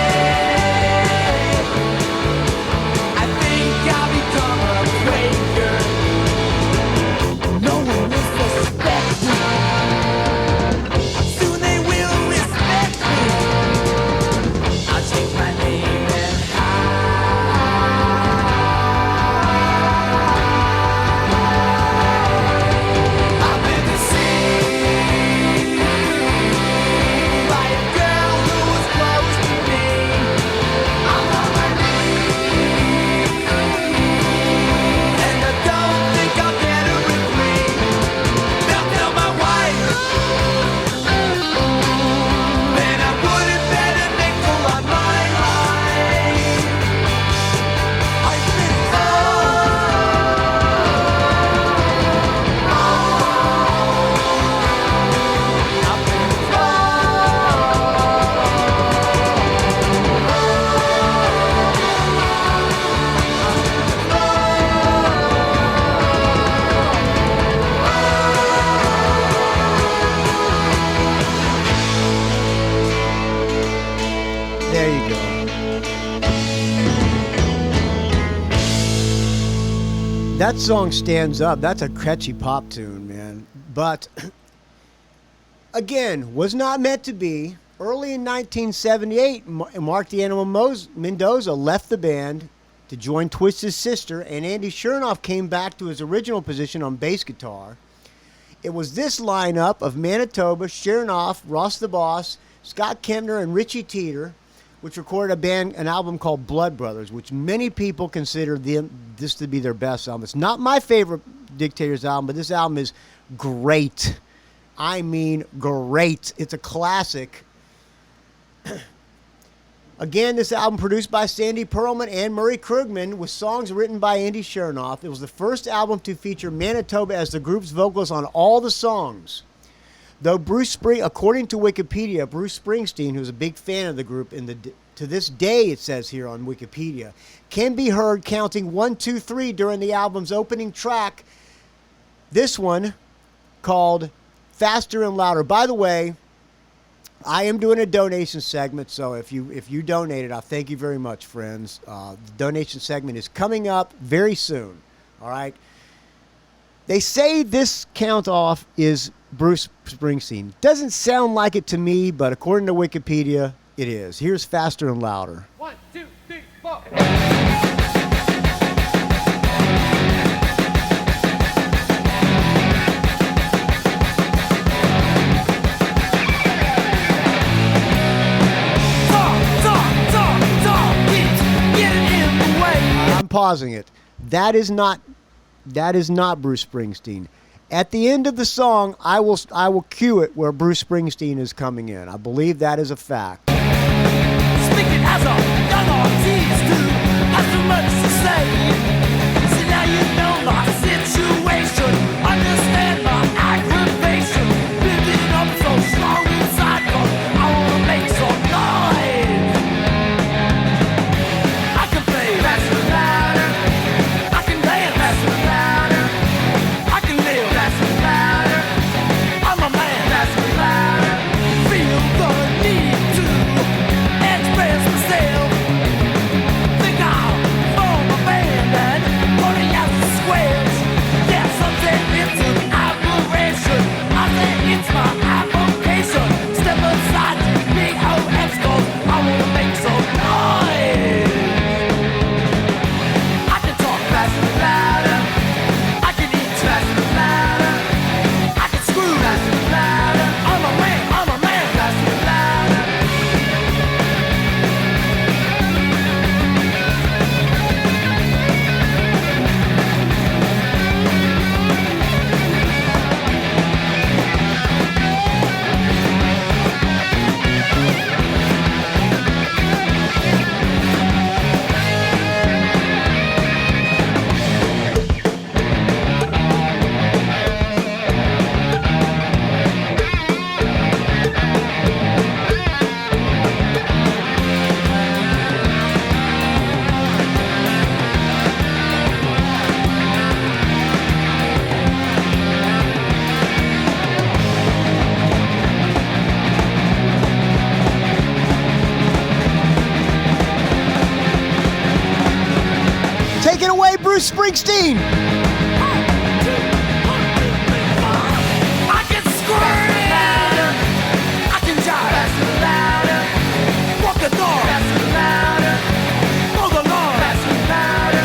I think I'll become a Quaker. No one will suspect me. Soon they will respect me. I'll change my name and I've been deceived by a girl who was close to me. I'm on my knees, and I don't think I'll get her with me. They'll tell my wife, then I wouldn't bet a nickel on my life. I've been There you go. That song stands up. That's a catchy pop tune, man. But again, was not meant to be. Early in 1978, Mark the Animal Mendoza left the band to join Twisted's sister, and Andy Chernoff came back to his original position on bass guitar. It was this lineup of Manitoba, Chernoff, Ross the Boss, Scott Kempner, and Richie Teeter, which recorded an album called Blood Brothers, which many people consider this to be their best album. It's not my favorite Dictators album, but this album is great. I mean, great. It's a classic. Again, this album produced by Sandy Pearlman and Murray Krugman with songs written by Andy Chernoff. It was the first album to feature Manitoba as the group's vocalist on all the songs. Though according to Wikipedia, Bruce Springsteen, who's a big fan of the group, to this day, it says here on Wikipedia, can be heard counting 1, 2, 3 during the album's opening track. This one, called Faster and Louder. By the way, I am doing a donation segment, so if you donated, I thank you very much, friends. The donation segment is coming up very soon. All right. They say this count off is Bruce Springsteen. Doesn't sound like it to me, but according to Wikipedia, it is. Here's Faster and Louder. 1, 2, 3, 4. I'm pausing it. That is not Bruce Springsteen. At the end of the song, I will cue it where Bruce Springsteen is coming in. I believe that is a fact. Speaking as a young artist who has too much to say. See, now you know my situation, understand my aggravation. Building up so strong inside, 'cause I wanna make some noise. I can play faster, louder. I can dance faster, louder. I can live faster, louder. I'm a man faster, louder. Feel the need to express myself. Think I'll form a band and party out the squares. Yeah, something it's an aberration. I say it's my avocation. Step aside to big OX, 'cause I wanna make some noise. I can talk faster and louder. I can eat faster and louder. I can screw faster and louder. I'm a man faster and louder. Take it away, Bruce Springsteen. I can scream louder. I can jive faster and louder. Walk the door faster and louder. Mow the lawn faster and louder.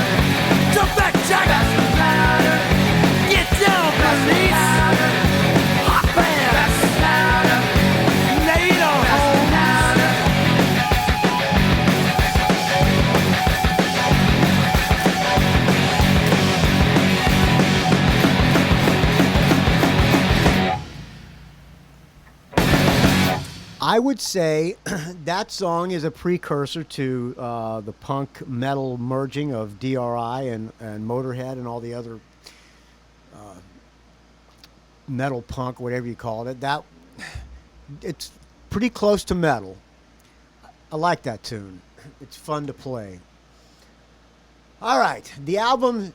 Jump back jack faster and louder. Get down police. Hot band faster and louder. Later home louder. I would say that song is a precursor to the punk metal merging of DRI and Motorhead and all the other metal punk, whatever you call it. It's pretty close to metal. I like that tune. It's fun to play. All right, the album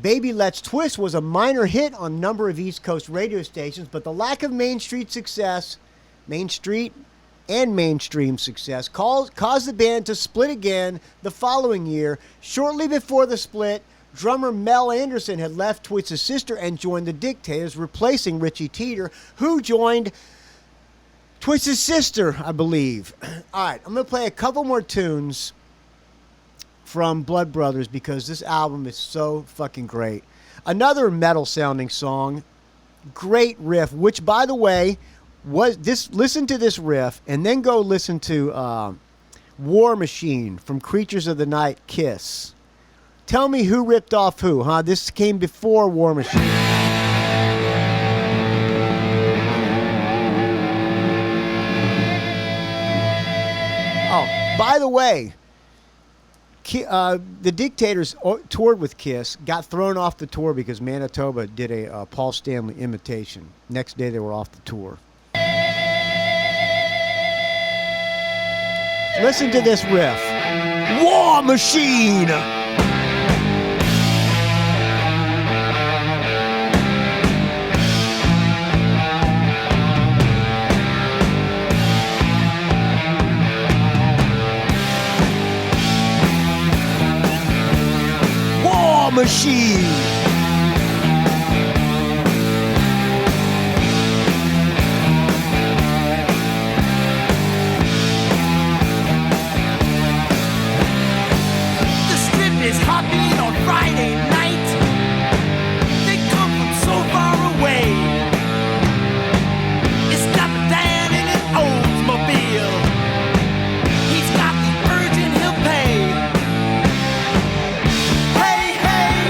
Baby Let's Twist was a minor hit on a number of East Coast radio stations, but the lack of mainstream and mainstream success caused the band to split again the following year. Shortly before the split, drummer Mel Anderson had left Twisted Sister and joined the Dictators, replacing Richie Teeter, who joined Twisted Sister, I believe. All right, I'm going to play a couple more tunes from Blood Brothers because this album is so fucking great. Another metal-sounding song, great riff, which, by the way, listen to this riff and then go listen to War Machine from Creatures of the Night, Kiss. Tell me who ripped off who, huh? This came before War Machine. Oh, by the way, the Dictators toured with Kiss, got thrown off the tour because Manitoba did a Paul Stanley imitation. Next day they were off the tour. Listen to this riff. War Machine! War Machine! Hopping on Friday night. They come from so far away. It's got the Dan in an Oldsmobile. He's got the urgent he'll pay. Hey, hey,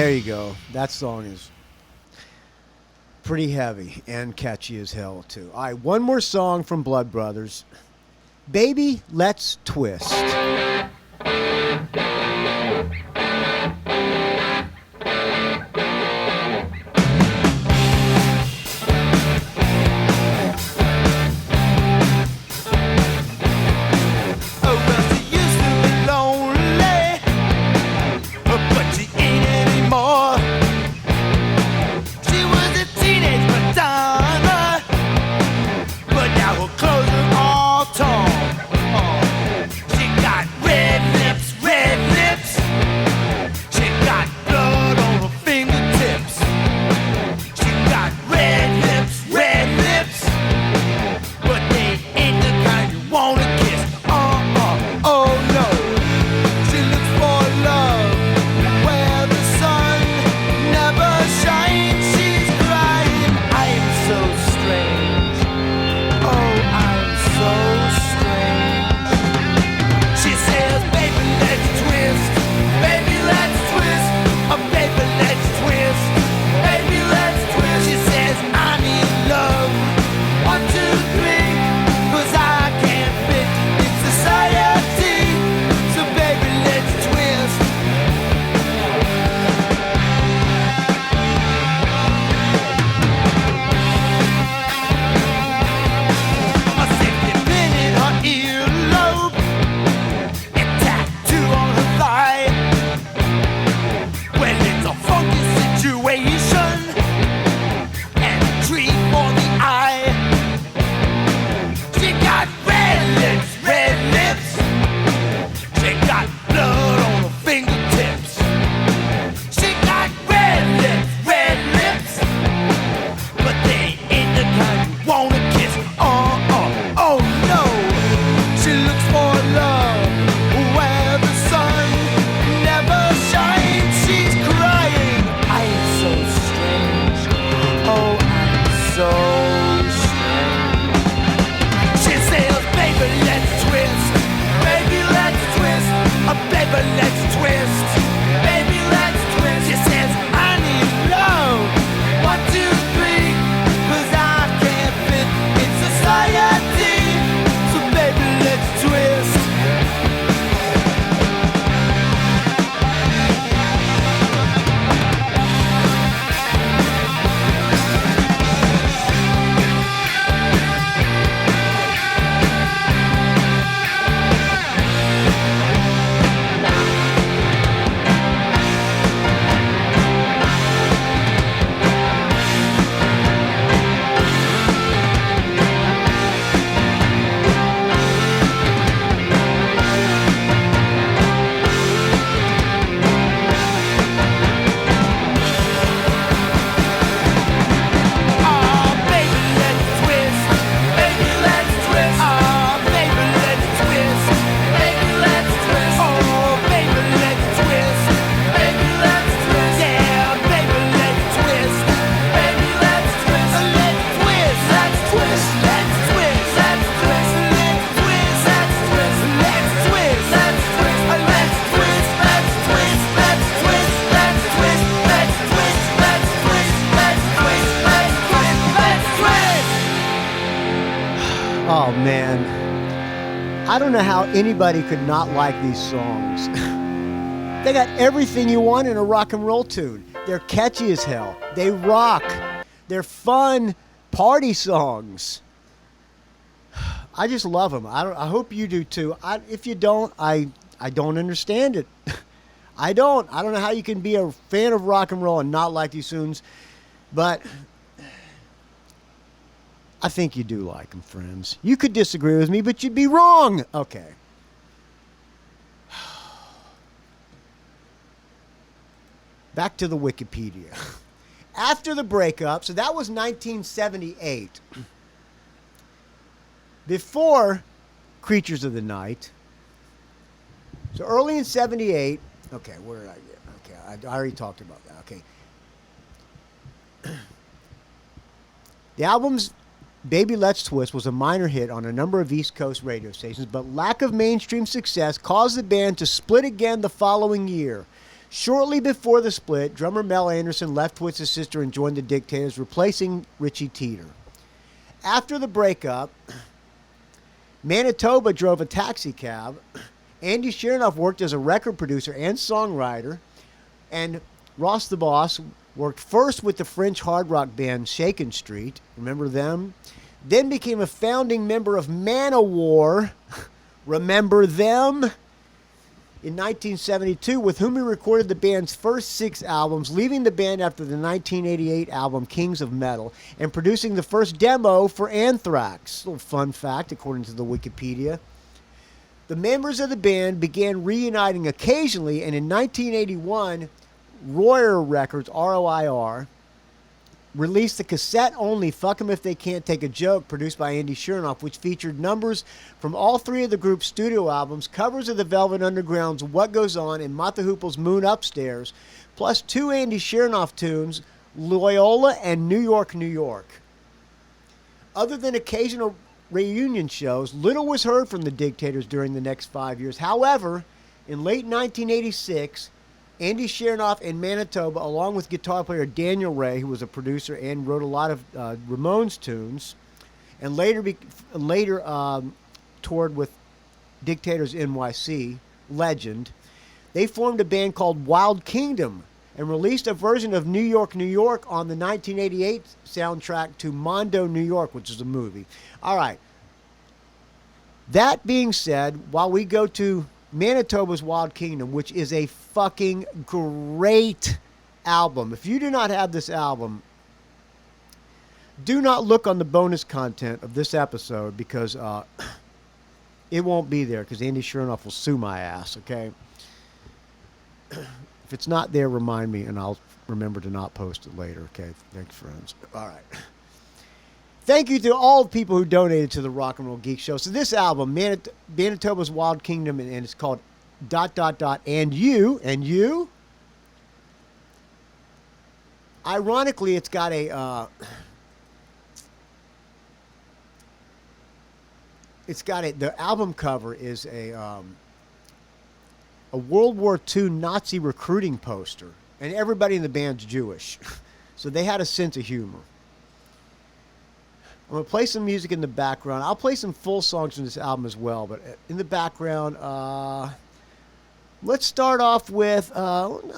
There you go. That song is pretty heavy and catchy as hell, too. All right, one more song from Blood Brothers. Baby, Let's Twist. Oh, man. I don't know how anybody could not like these songs. They got everything you want in a rock and roll tune. They're catchy as hell. They rock. They're fun party songs. I just love them. I hope you do too. If you don't, I don't understand it. I don't know how you can be a fan of rock and roll and not like these tunes, but I think you do like them, friends. You could disagree with me, but you'd be wrong. Okay. Back to the Wikipedia. After the breakup, so that was 1978. Before Creatures of the Night. So early in 78. Okay, where did I get? Okay, I already talked about that. Okay. The album's Baby Let's Twist was a minor hit on a number of East Coast radio stations, but lack of mainstream success caused the band to split again the following year. Shortly before the split, drummer Mel Anderson left Witz's sister and joined the Dictators, replacing Richie Teeter. After the breakup, Manitoba drove a taxi cab. Andy Chernoff worked as a record producer and songwriter, and Ross the Boss worked first with the French hard rock band Shakin' Street, remember them? Then became a founding member of Manowar, remember them? In 1972, with whom he recorded the band's first 6 albums, leaving the band after the 1988 album Kings of Metal, and producing the first demo for Anthrax. A little fun fact, according to the Wikipedia. The members of the band began reuniting occasionally, and in 1981, Royer Records, R-O-I-R, released the cassette-only Fuck 'Em If They Can't Take a Joke, produced by Andy Chernoff, which featured numbers from all 3 of the group's studio albums, covers of the Velvet Underground's What Goes On and Mata Hoople's Moon Upstairs, plus 2 Andy Chernoff tunes, Loyola and New York, New York. Other than occasional reunion shows, little was heard from the Dictators during the next 5 years. However, in late 1986, Andy Chernoff and Manitoba, along with guitar player Daniel Ray, who was a producer and wrote a lot of Ramones tunes, and later toured with Dictators NYC, Legend, they formed a band called Wild Kingdom and released a version of New York, New York on the 1988 soundtrack to Mondo, New York, which is a movie. All right. That being said, while we go to Manitoba's Wild Kingdom, which is a fucking great album. If you do not have this album, do not look on the bonus content of this episode because it won't be there because Andy Chernoff will sue my ass, okay? If it's not there, remind me and I'll remember to not post it later, okay? Thanks, friends. All right. Thank you to all the people who donated to the Rock and Roll Geek Show. So this album, Manitoba's Wild Kingdom, and it's called ... And You. Ironically, it's got the album cover is a World War II Nazi recruiting poster, and everybody in the band's Jewish, so they had a sense of humor. I'm going to play some music in the background. I'll play some full songs from this album as well, but in the background, let's start off with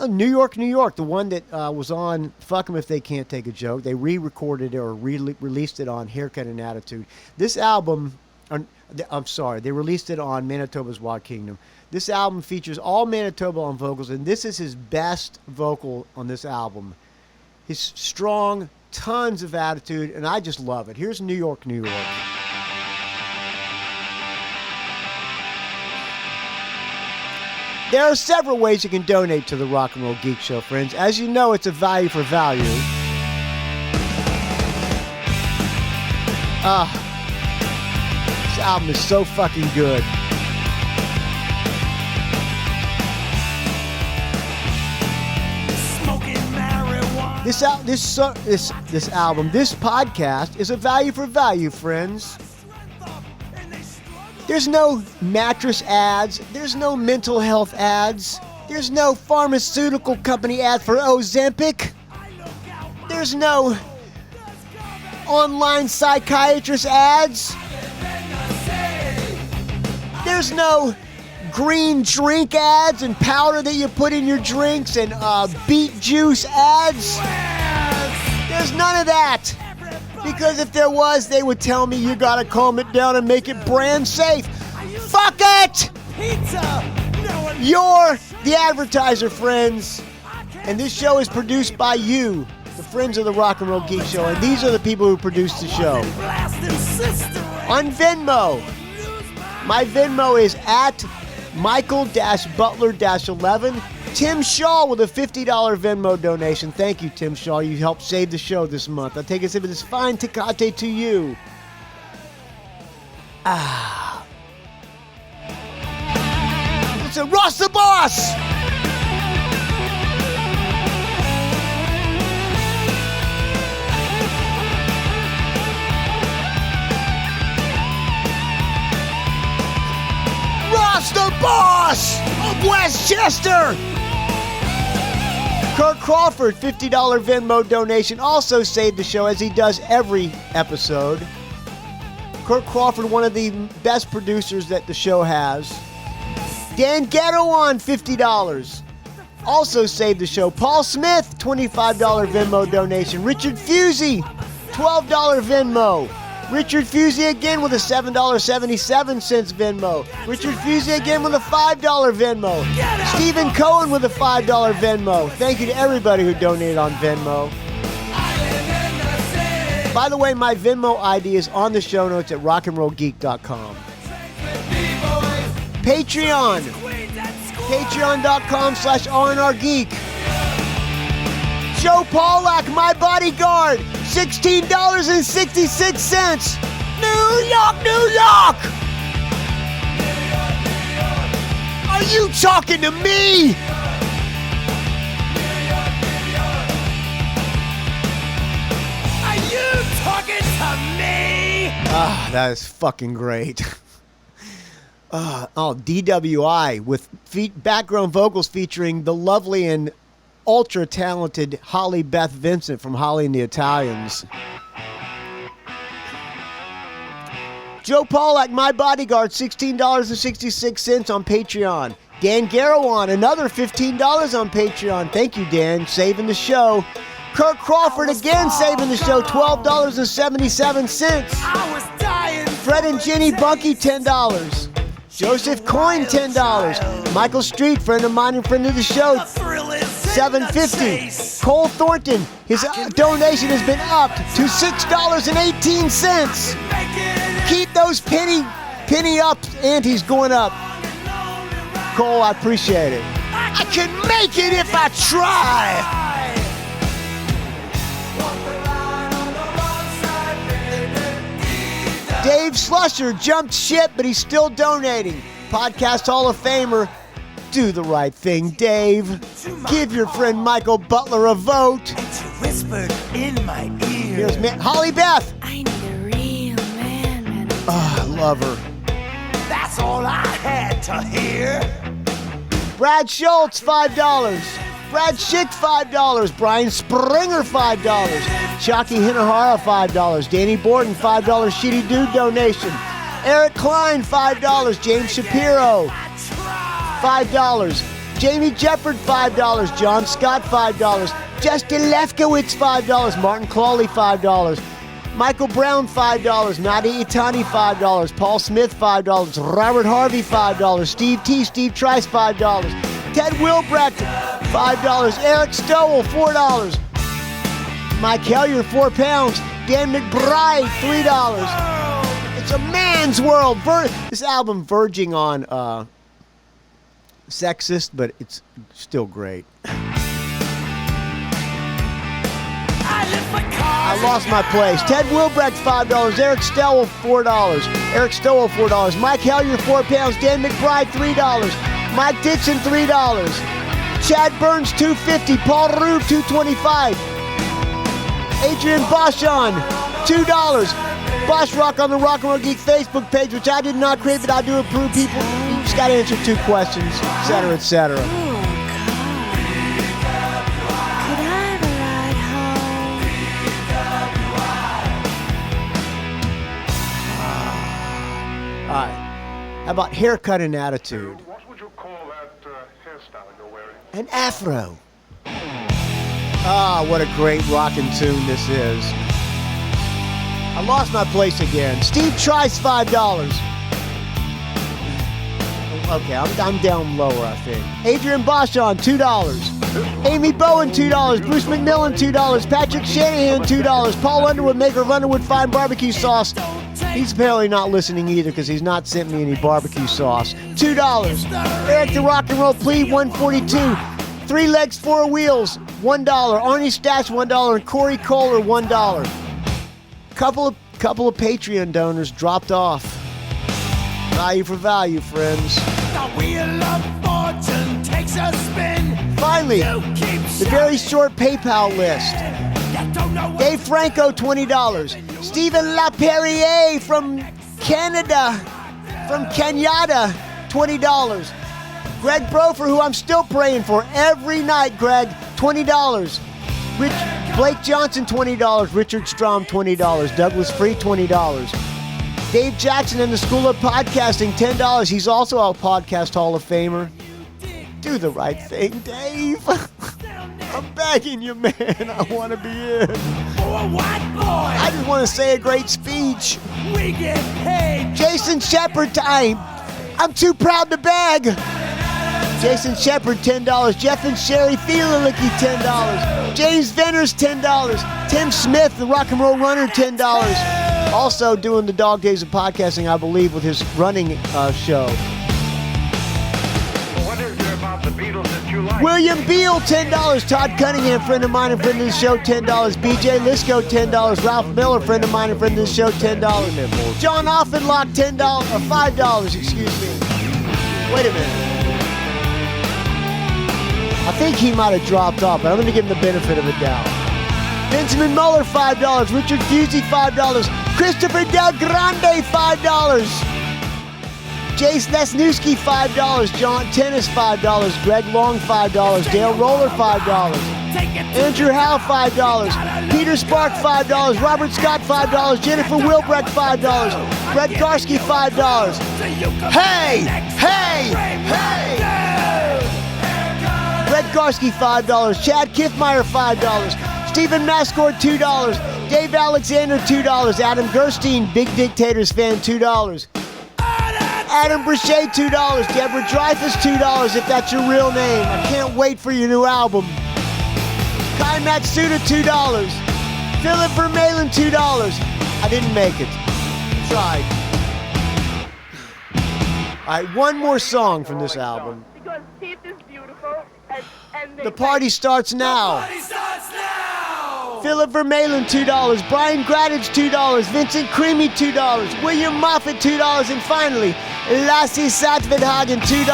New York, New York, the one that was on Fuck 'Em If They Can't Take a Joke. They re-recorded it or released it on Haircut and Attitude. This album, they released it on Manitoba's Wild Kingdom. This album features all Manitoba on vocals, and this is his best vocal on this album. He's strong, tons of attitude, and I just love it. Here's New York, New York. There are several ways you can donate to the Rock and Roll Geek Show, friends. As you know, it's a value for value. This album is so fucking good. This album, this podcast is a value for value, friends. There's no mattress ads. There's no mental health ads. There's no pharmaceutical company ad for Ozempic. There's no online psychiatrist ads. There's no green drink ads and powder that you put in your drinks and beet juice ads. There's none of that. Because if there was, they would tell me you gotta calm it down and make it brand safe. Fuck it! You're the advertiser, friends. And this show is produced by you, the friends of the Rock and Roll Geek Show. And these are the people who produce the show. On Venmo. My Venmo is at Michael-Butler-11. Tim Schall with a $50 Venmo donation. Thank you, Tim Schall. You helped save the show this month. I take a sip of this fine Tecate to you. It's a Ross the Boss! Ross the Boss of Westchester! Kirk Crawford, $50 Venmo donation, also saved the show as he does every episode. Kirk Crawford, one of the best producers that the show has. Dan Gerawan, $50. Also saved the show. Paul Smith, $25 Venmo donation. Richard Fusey, $12 Venmo. Richard Fusey again with a $7.77 Venmo. Richard Fusey again with a $5 Venmo. Stephen Cohen with a $5 Venmo. Thank you to everybody who donated on Venmo. By the way, my Venmo ID is on the show notes at rockandrollgeek.com. Patreon. Patreon.com/RNRGeek. Joe Pawlak, my bodyguard, $16.66. New York, New York! Are you talking to me? Are you talking to me? Ah, that is fucking great. DWI with background vocals featuring the lovely and ultra-talented Holly Beth Vincent from Holly and the Italians. Joe Pawlak, my bodyguard, $16.66 on Patreon. Dan Gerawan, another $15 on Patreon. Thank you, Dan, saving the show. Kirk Crawford again saving the show, $12.77. I was dying. Fred and Ginny Bunke, $10. Joseph Coyne, $10. Michael Street, friend of mine and friend of the show, $7.50. Cole Thornton, his donation has been upped to $6.18. Keep those penny up antes going up. Cole, I appreciate it. I can make it if I try. Dave Slusher jumped ship, but he's still donating. Podcast Hall of Famer. Do the right thing, Dave. Give your friend Michael Butler a vote. Whispered in my ear. Here's Holly Beth. I need a real man. Oh, I love her. That's all I had to hear. Brad Schultz, $5. Brad Shick, $5. Brian Springer, $5. Chiaki Hinohara, $5. Danny Borden, $5 Shitty Dude donation. Erik Klein, $5. James Shapiro, $5. Jamie Jefford, $5. John Scott, $5. Justin Lefkowitz, $5. Martin Clawley, $5. Michael Brown, $5. Nadi Itani, $5. Paul Smith, $5. Robert Harvey, $5. Steve T. Steve Trice, $5. Ted Wilbrecht, $5. Eric Stowell, $4. Mike Hellier, £4. Dan McBride, $3. It's a man's world. This album verging on sexist, but it's still great. I lost my place. Ted Wilbrecht, $5. Eric Stowell, $4. Eric Stowell, $4. Mike Hellier, £4. Dan McBride, $3. Mike Dixon, $3. Chad Burns, $2.50. Paul Rube, $2.25. Adrian Boschon, $2. Bosch Rock on the Rock and Roll Geek Facebook page, which I did not create, but I do approve people. You just got to answer 2 questions, etc., etc. Oh, God. Could I have a ride home? All right. How about haircut and attitude? What would you call that hairstyle you're wearing? An afro. Ah, what a great rockin' tune this is. I lost my place again. Steve Trice, $5. Okay, I'm down lower, I think. Adrian Boschon, $2. Amy Bowen, $2. Bruce McMillan, $2. Patrick Shanahan, $2. Paul Underwood, maker of Underwood Fine Barbecue Sauce. He's apparently not listening either because he's not sent me any barbecue sauce. $2. Eric the Rock and Roll Plebe, $142. 3 Legs, 4 Wheels, $1. Arnie Stats, $1. And Corey Kohler, $1. Couple of Patreon donors dropped off. Value for value, friends. The wheel of fortune takes a spin. Finally, the very short PayPal list. Dave Franco, $20. Stephen LaPerriere from Canada, from Kenyatta, $20. Greg Brofer, who I'm still praying for every night, Greg, $20. Blake Johnson, $20. Richard Strom, $20. Douglas Free, $20. Dave Jackson and the School of Podcasting, $10. He's also a Podcast Hall of Famer. Do the right thing, Dave. I'm begging you, man. I want to be in. I just want to say a great speech. We get paid. Jason Shepard, I'm too proud to beg. Jason Shepard, $10. Jeff and Sherry Thielalicky, $10. James Venners, $10. Tim Smith, the Rock and Roll Runner, $10. Also doing the Dog Days of Podcasting, I believe, with his running show. What is there about the Beatles that you like? William Beal, $10. Todd Cunningham, friend of mine and friend of the show, $10. BJ Lisco, $10. Ralph Miller, friend of mine and friend of the show, $10. John Offenlock, $10 or $5, excuse me. Wait a minute. I think he might have dropped off, but I'm going to give him the benefit of the doubt. Benjamin Muller, $5. Richard Fusey, $5. Christopher Del Grande, $5. Jace Lesniewski, $5. John Tennis, $5. Greg Long, $5. Dale Roller, $5. Andrew Howe, $5. Peter Spark, $5. Robert Scott, $5. Jennifer Wilbrecht, $5. Brett Garski, $5. Hey! Hey! Hey! Brett Garski, $5. Chad Kiffmeyer, $5. Stephen Mascord, $2. Dave Alexander, $2. Adam Gerstein, Big Dictators fan, $2. Adam Brichet, $2. Deborah Dreyfus, $2, if that's your real name. I can't wait for your new album. Kai Matsuda, $2. Philip Vermeulen, $2. I didn't make it. Tried. All right, one more song from this album. Because Keith is beautiful and The party starts now. Philip Vermeulen, $2. Brian Gradage, $2. Vincent Creamy, $2. William Moffat, $2. And finally, Lassie Satvithagen, $2.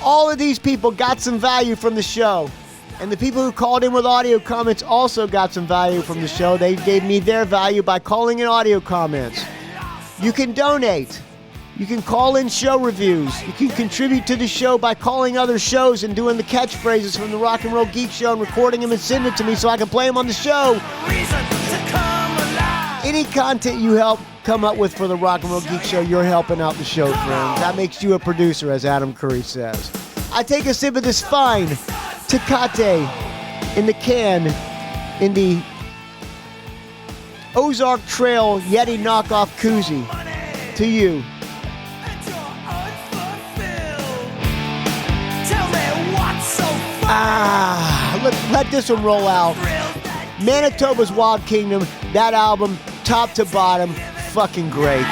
All of these people got some value from the show. And the people who called in with audio comments also got some value from the show. They gave me their value by calling in audio comments. You can donate. You can call in show reviews. You can contribute to the show by calling other shows and doing the catchphrases from the Rock and Roll Geek Show and recording them and sending it to me so I can play them on the show. Any content you help come up with for the Rock and Roll Geek Show, you're helping out the show, friends. That makes you a producer, as Adam Curry says. I take a sip of this fine Tecate in the can in the Ozark Trail Yeti knockoff koozie. To you. Let this one roll out. Manitoba's Wild Kingdom, that album, top to bottom, fucking great.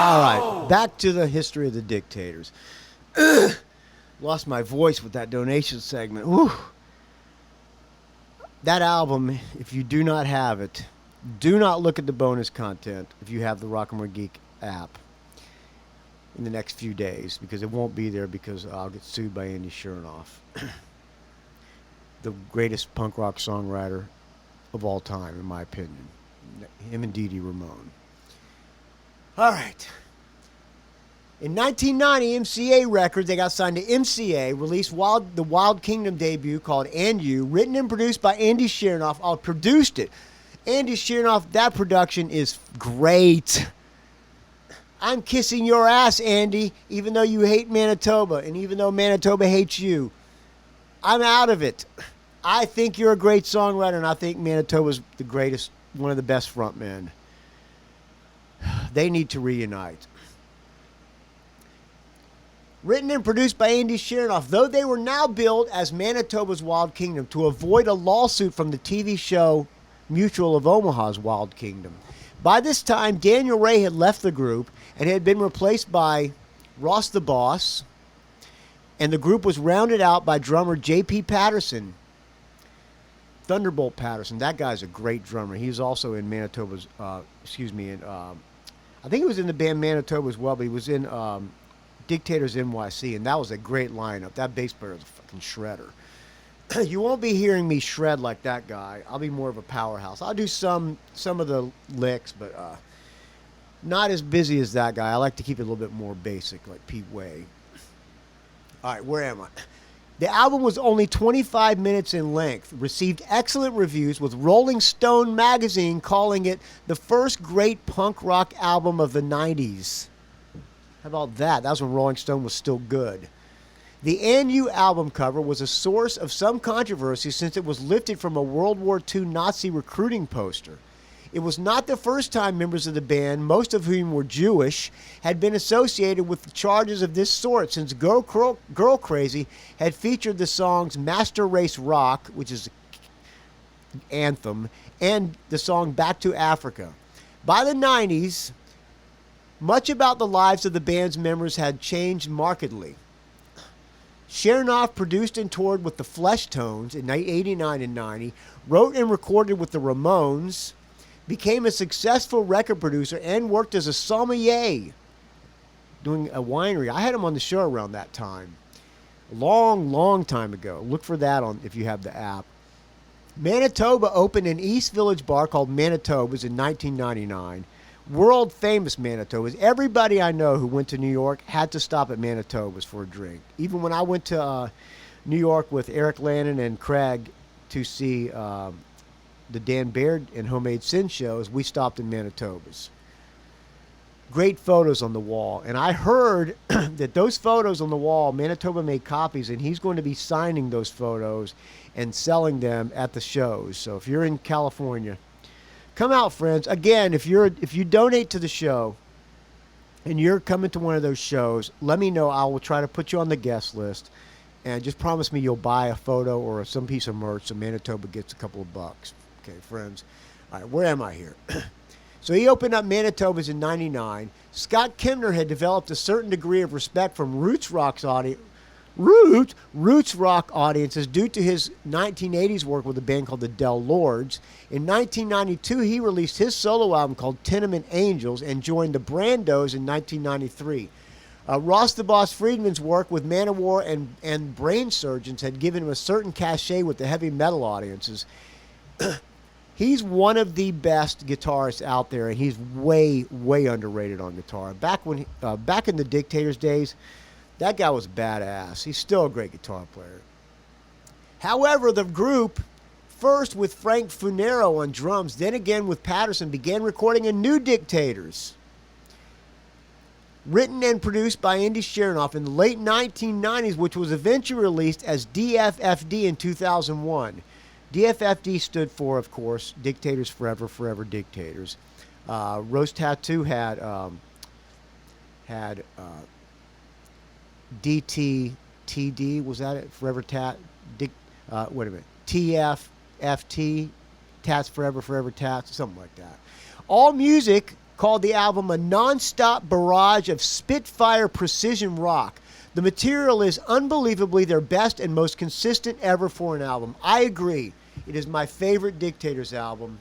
All right, back to the history of the Dictators. Lost my voice with that donation segment. Whew. That album, if you do not have it, do not look at the bonus content if you have the Rock and Roll Geek app in the next few days, because it won't be there because I'll get sued by Andy Chernoff, the greatest punk rock songwriter of all time, in my opinion. Him and Dee Dee Ramone. All right. In 1990, MCA Records, they got signed to MCA, released the Wild Kingdom debut called And You, written and produced by Andy Chernoff. I produced it. Andy Chernoff, that production is great. I'm kissing your ass, Andy, even though you hate Manitoba, and even though Manitoba hates you. I'm out of it. I think you're a great songwriter, and I think Manitoba's the greatest, one of the best frontmen. They need to reunite. Written and produced by Andy Shernoff, though they were now billed as Manitoba's Wild Kingdom to avoid a lawsuit from the TV show Mutual of Omaha's Wild Kingdom. By this time, Daniel Ray had left the group and had been replaced by Ross the Boss, and the group was rounded out by drummer J.P. Patterson. Thunderbolt Patterson. That guy's a great drummer. He was also in Manitoba's, I think he was in the band Manitoba as well, but he was in Dictators NYC, and that was a great lineup. That bass player was a fucking shredder. You won't be hearing me shred like that guy. I'll be more of a powerhouse. I'll do some of the licks, but not as busy as that guy. I like to keep it a little bit more basic, like Pete Way. All right, where am I? The album was only 25 minutes in length, received excellent reviews, with Rolling Stone magazine calling it the first great punk rock album of the 90s. How about that? That was when Rolling Stone was still good. The ANU album cover was a source of some controversy since it was lifted from a World War II Nazi recruiting poster. It was not the first time members of the band, most of whom were Jewish, had been associated with charges of this sort, since Girl Crazy had featured the songs Master Race Rock, which is an anthem, and the song Back to Africa. By the 90s, much about the lives of the band's members had changed markedly. Shernoff produced and toured with the Fleshtones in 1989 and 90, wrote and recorded with the Ramones, became a successful record producer, and worked as a sommelier doing a winery. I had him on the show around that time. A long, long time ago. Look for that on if you have the app. Manitoba opened an East Village bar called Manitoba's in 1999. World famous Manitoba's. Everybody I know who went to New York had to stop at Manitoba's for a drink. Even when I went to New York with Eric Lannon and Craig to see the Dan Baird and Homemade Sin shows, we stopped in Manitoba's. Great photos on the wall. And I heard that those photos on the wall, Manitoba made copies, and he's going to be signing those photos and selling them at the shows. So if you're in California, come out, friends. Again, if you donate to the show and you're coming to one of those shows, let me know. I will try to put you on the guest list. And just promise me you'll buy a photo or some piece of merch so Manitoba gets a couple of bucks. Okay, friends. All right, where am I here? So he opened up Manitoba's in 99. Scott Kemner had developed a certain degree of respect from roots rock audiences due to his 1980s work with a band called the Del Lords. In 1992, he released his solo album called Tenement Angels and joined the Brandos in 1993. Ross the Boss Friedman's work with Manowar and Brain Surgeons had given him a certain cachet with the heavy metal audiences. He's one of the best guitarists out there, and he's way, way underrated on guitar. Back in the Dictators days, that guy was badass. He's still a great guitar player. However, the group, first with Frank Funero on drums, then again with Patterson, began recording a new Dictators. Written and produced by Andy Shernoff in the late 1990s, which was eventually released as DFFD in 2001. DFFD stood for, of course, Dictators Forever, Forever Dictators. Rose Tattoo had DTTD, was that it? Forever Tat, wait a minute, TFFT, Tats Forever, Forever Tats, something like that. All Music called the album a non-stop barrage of Spitfire precision rock. The material is unbelievably their best and most consistent ever for an album. I agree. It is my favorite Dictators album.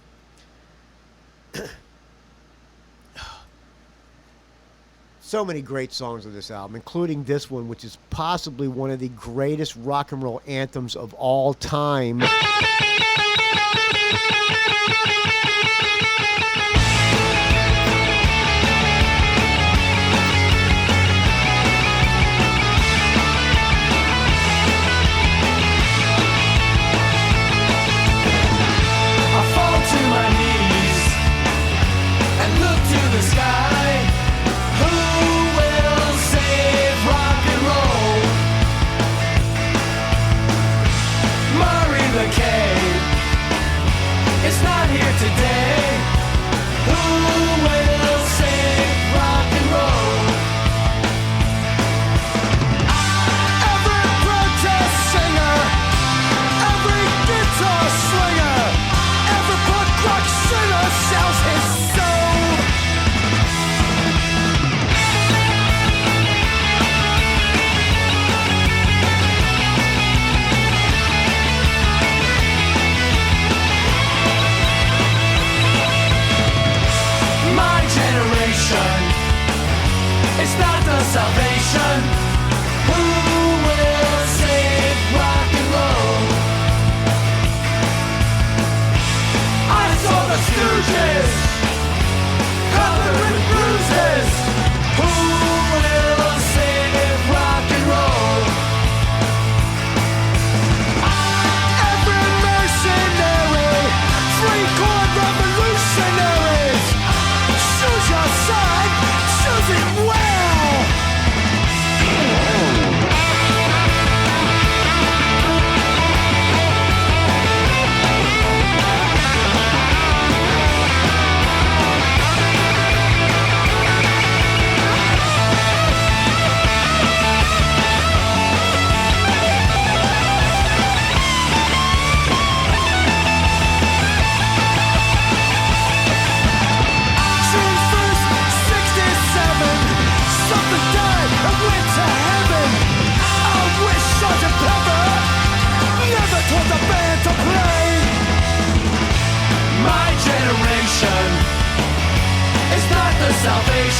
So many great songs on this album, including this one, which is possibly one of the greatest rock and roll anthems of all time. The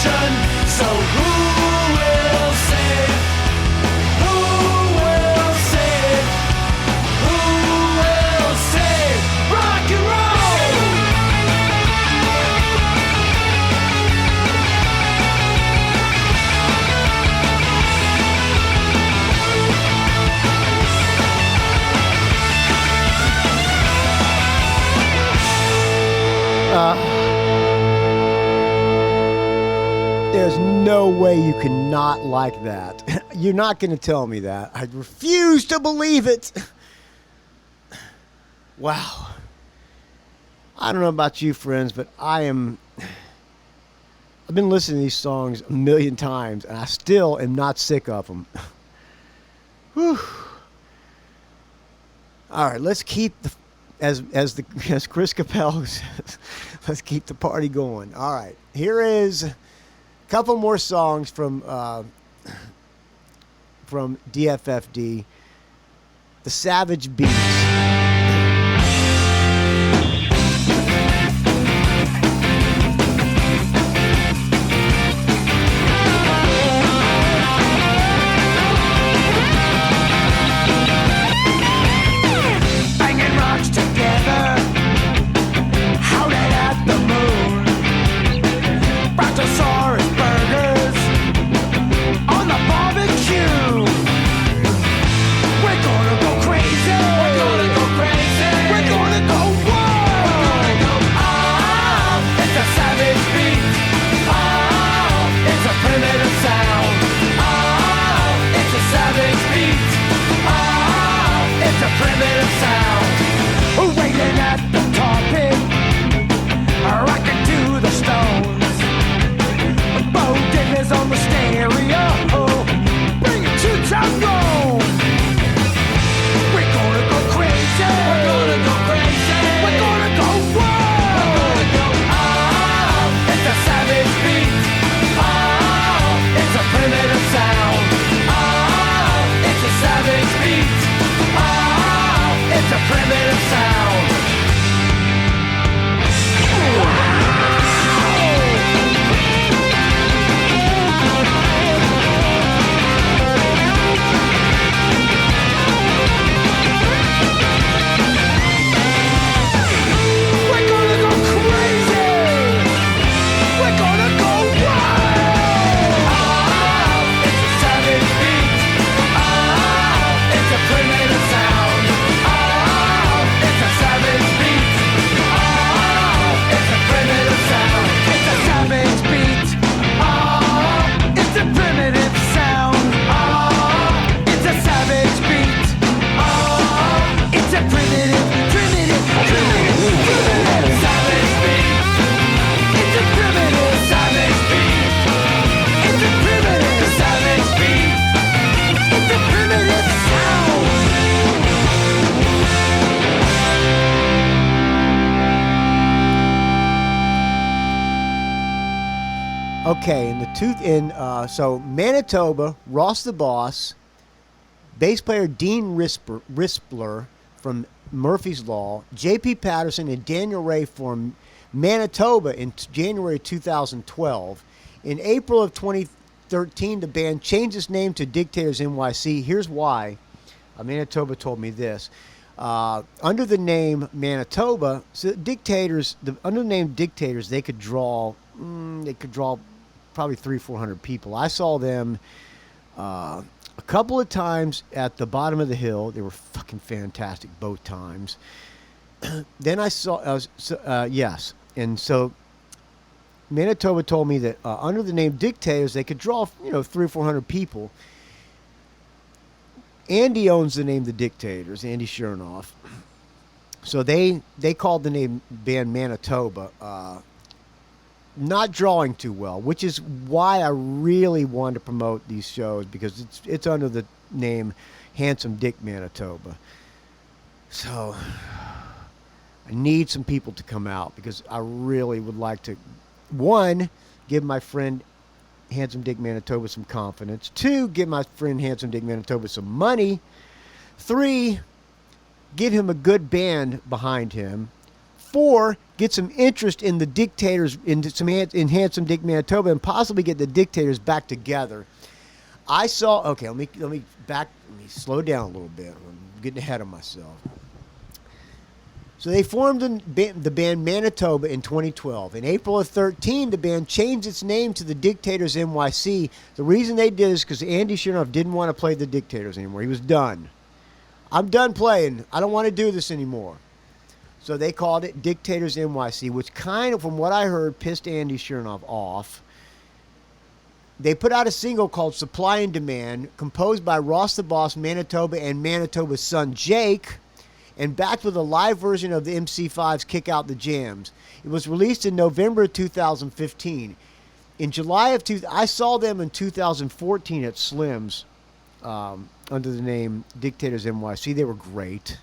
revolution. So who will save? Who will save? Who will save rock and roll? There's no way you cannot like that. You're not going to tell me that. I refuse to believe it. Wow. I don't know about you, friends, but I've been listening to these songs a million times, and I still am not sick of them. Whew. All right, let's keep as Chris Capello says, let's keep the party going. All right, here is a couple more songs from DFFD, The Savage Beats. Okay, so Manitoba, Ross the Boss, bass player Dean Rispler from Murphy's Law, J.P. Patterson and Daniel Ray formed Manitoba in January 2012. In April of 2013, the band changed its name to Dictators NYC. Here's why. Manitoba told me this. Under the name Manitoba, so under the name Dictators, they could draw probably 300-400 people. I saw them a couple of times at the bottom of the hill. They were fucking fantastic both times. Then I saw, yes. And so Manitoba told me that under the name Dictators, they could draw, 300-400 people. Andy owns the name The Dictators, Andy Chernoff. So they called the name band Manitoba. Not drawing too well, which is why I really wanted to promote these shows, because it's under the name Handsome Dick Manitoba. So I need some people to come out, because I really would like to, one, give my friend Handsome Dick Manitoba some confidence. Two, give my friend Handsome Dick Manitoba some money. Three, give him a good band behind him. 4, get some interest in the Dictators, in Handsome Dick Manitoba, and possibly get the Dictators back together. I saw. Okay, let me slow down a little bit. I'm getting ahead of myself. So they formed the band Manitoba in 2012. In April of 2013, the band changed its name to the Dictators NYC. The reason they did is because Andy Chernoff didn't want to play the Dictators anymore. He was done. I'm done playing. I don't want to do this anymore. So they called it Dictators NYC, which kind of, from what I heard, pissed Andy Chernoff off. They put out a single called Supply and Demand, composed by Ross the Boss, Manitoba, and Manitoba's son, Jake, and backed with a live version of the MC5's Kick Out the Jams. It was released in November of 2015. In July of I saw them in 2014 at Slim's under the name Dictators NYC. They were great. It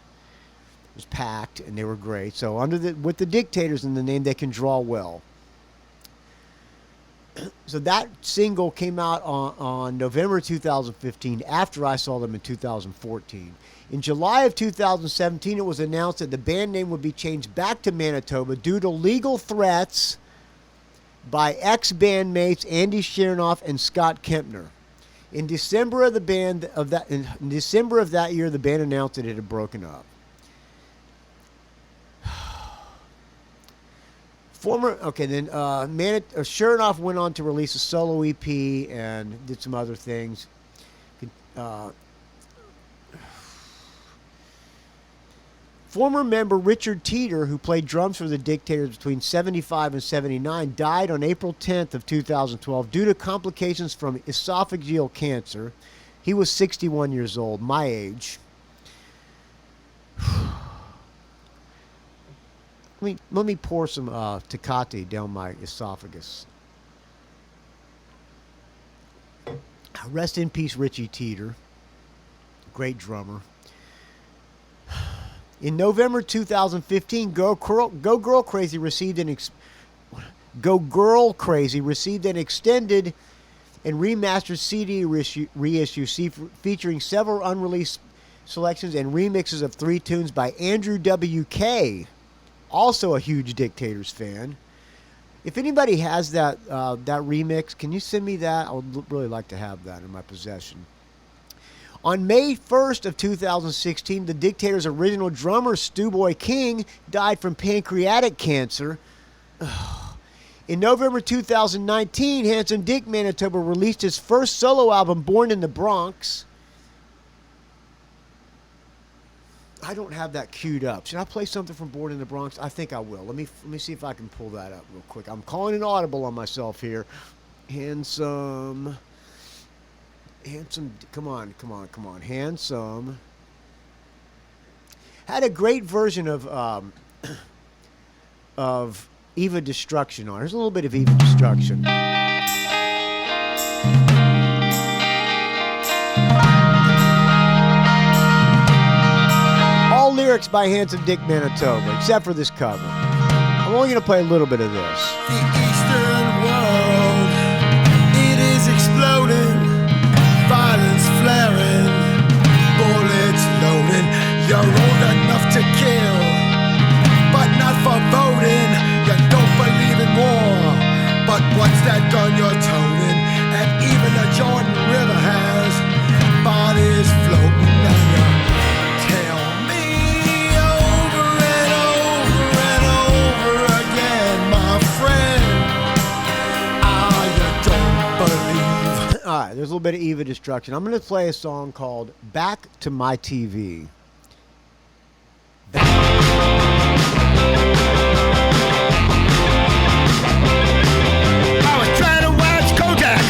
was packed, and they were great. So with the Dictators in the name, they can draw well. So that single came out on November 2015 after I saw them in 2014. In July of 2017, it was announced that the band name would be changed back to Manitoba due to legal threats by ex-bandmates Andy Chernoff and Scott Kempner. In December of that year, the band announced that it had broken up. Chernoff went on to release a solo EP and did some other things. Former member Richard Teeter, who played drums for the Dictators between 75 and 79, died on April 10th of 2012 due to complications from esophageal cancer. He was 61 years old, my age. Let me pour some Tecate down my esophagus. Rest in peace, Richie Teeter. Great drummer. In November 2015, Go Girl Crazy received an extended and remastered CD reissue featuring several unreleased selections and remixes of 3 tunes by Andrew W.K., also a huge Dictators fan. If anybody has that remix, can you send me that? I would really like to have that in my possession. On May 1st of 2016, the Dictators' original drummer, Stu Boy King, died from pancreatic cancer. In November 2019, Handsome Dick Manitoba released his first solo album, Born in the Bronx. I don't have that queued up. Should I play something from Born in the Bronx? I think I will. Let me see if I can pull that up real quick. I'm calling an audible on myself here. Handsome, come on. Handsome had a great version of Eva Destruction on. There's a little bit of Eva Destruction. All lyrics by Handsome Dick Manitoba, except for this cover. I'm only going to play a little bit of this. The Eastern world, it is exploding, violence flaring, bullets loading. You're old enough to kill, but not for voting. You don't believe in war, but what's that gun you're toting? And even the Jordan River has bodies floating down your. Tell me over and over and over again, my friend, you don't believe. All right, there's a little bit of Eva Destruction. I'm going to play a song called Back to My TV. I was trying to watch Kodak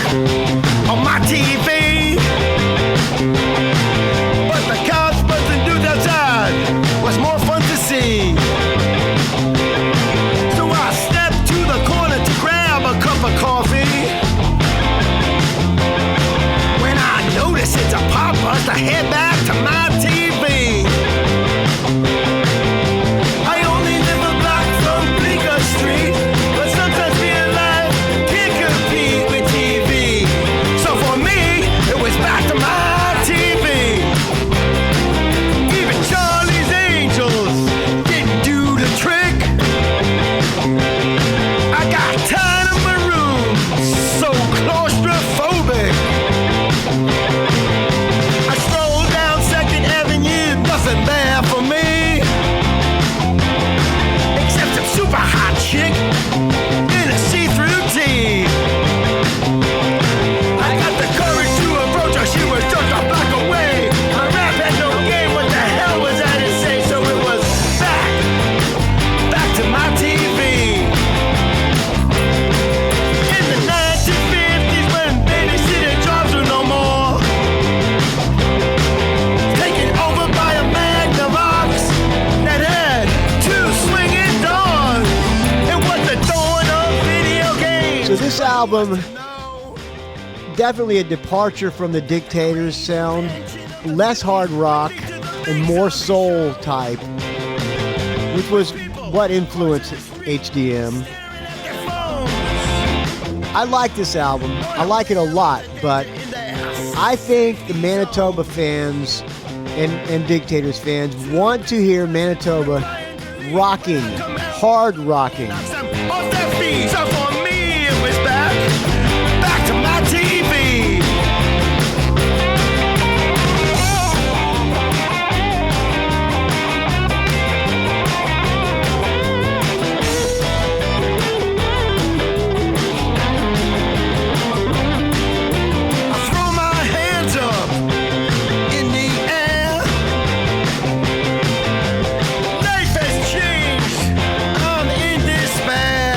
on my TV, but the cars buzzing dudes outside was more fun to see. So I stepped to the corner to grab a cup of coffee. When I notice it's a pop bust, I head back to my TV. I only live a album, definitely a departure from the Dictators sound, less hard rock and more soul type, which was what influenced HDM. I like this album. I like it a lot, but I think the Manitoba fans and Dictators fans want to hear Manitoba rocking, hard rocking. Back to my TV. I throw my hands up in the air. Life has changed. I'm in despair.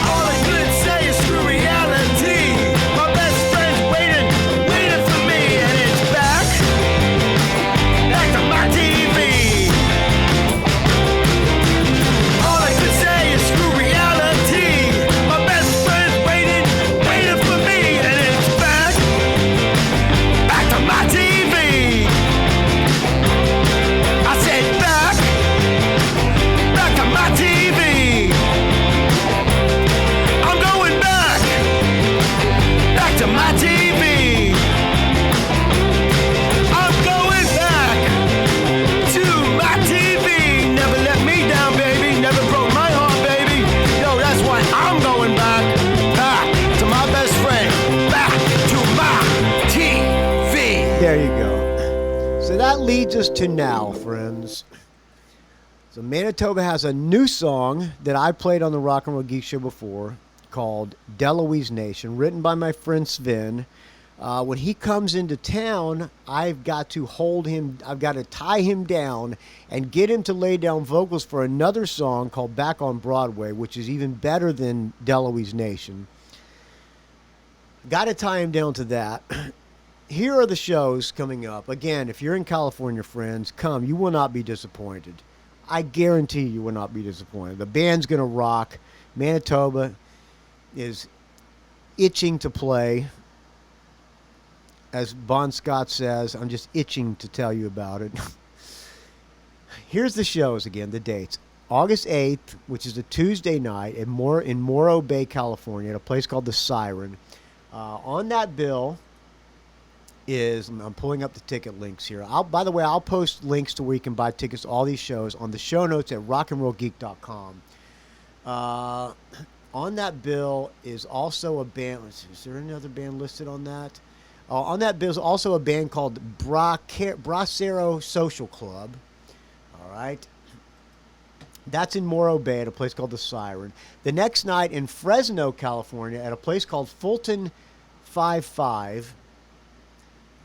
All I could say is screw reality. My best friend's waiting for me, and it's back to my TV. All I could say is screw reality. My best friend's waiting for me, and it's back to my TV. I said back to my TV. I'm going back to my TV. I'm going back to my TV. Never let me down, baby. Never broke my heart, baby. Yo, that's why I'm going back to my best friend. Back to my TV. There you go. So that leads us to now, friends. So Manitoba has a new song that I played on the Rock and Roll Geek Show before called Deloise Nation, written by my friend Sven. When he comes into town, I've got to hold him, I've got to tie him down and get him to lay down vocals for another song called Back on Broadway, which is even better than Deloise Nation. Got to tie him down to that. Here are the shows coming up. Again, if you're in California, friends, come. You will not be disappointed. I guarantee you will not be disappointed. The band's going to rock. Manitoba is itching to play. As Bon Scott says, I'm just itching to tell you about it. Here's the shows again, the dates. August 8th, which is a Tuesday night in Morro Bay, California, at a place called The Siren. On that bill is, I'm pulling up the ticket links here. By the way, I'll post links to where you can buy tickets to all these shows on the show notes at rockandrollgeek.com. On that bill is also a band. Is there another band listed on that? On that bill is also a band called Bracero Social Club. All right. That's in Morro Bay at a place called The Siren. The next night in Fresno, California, at a place called Fulton 55.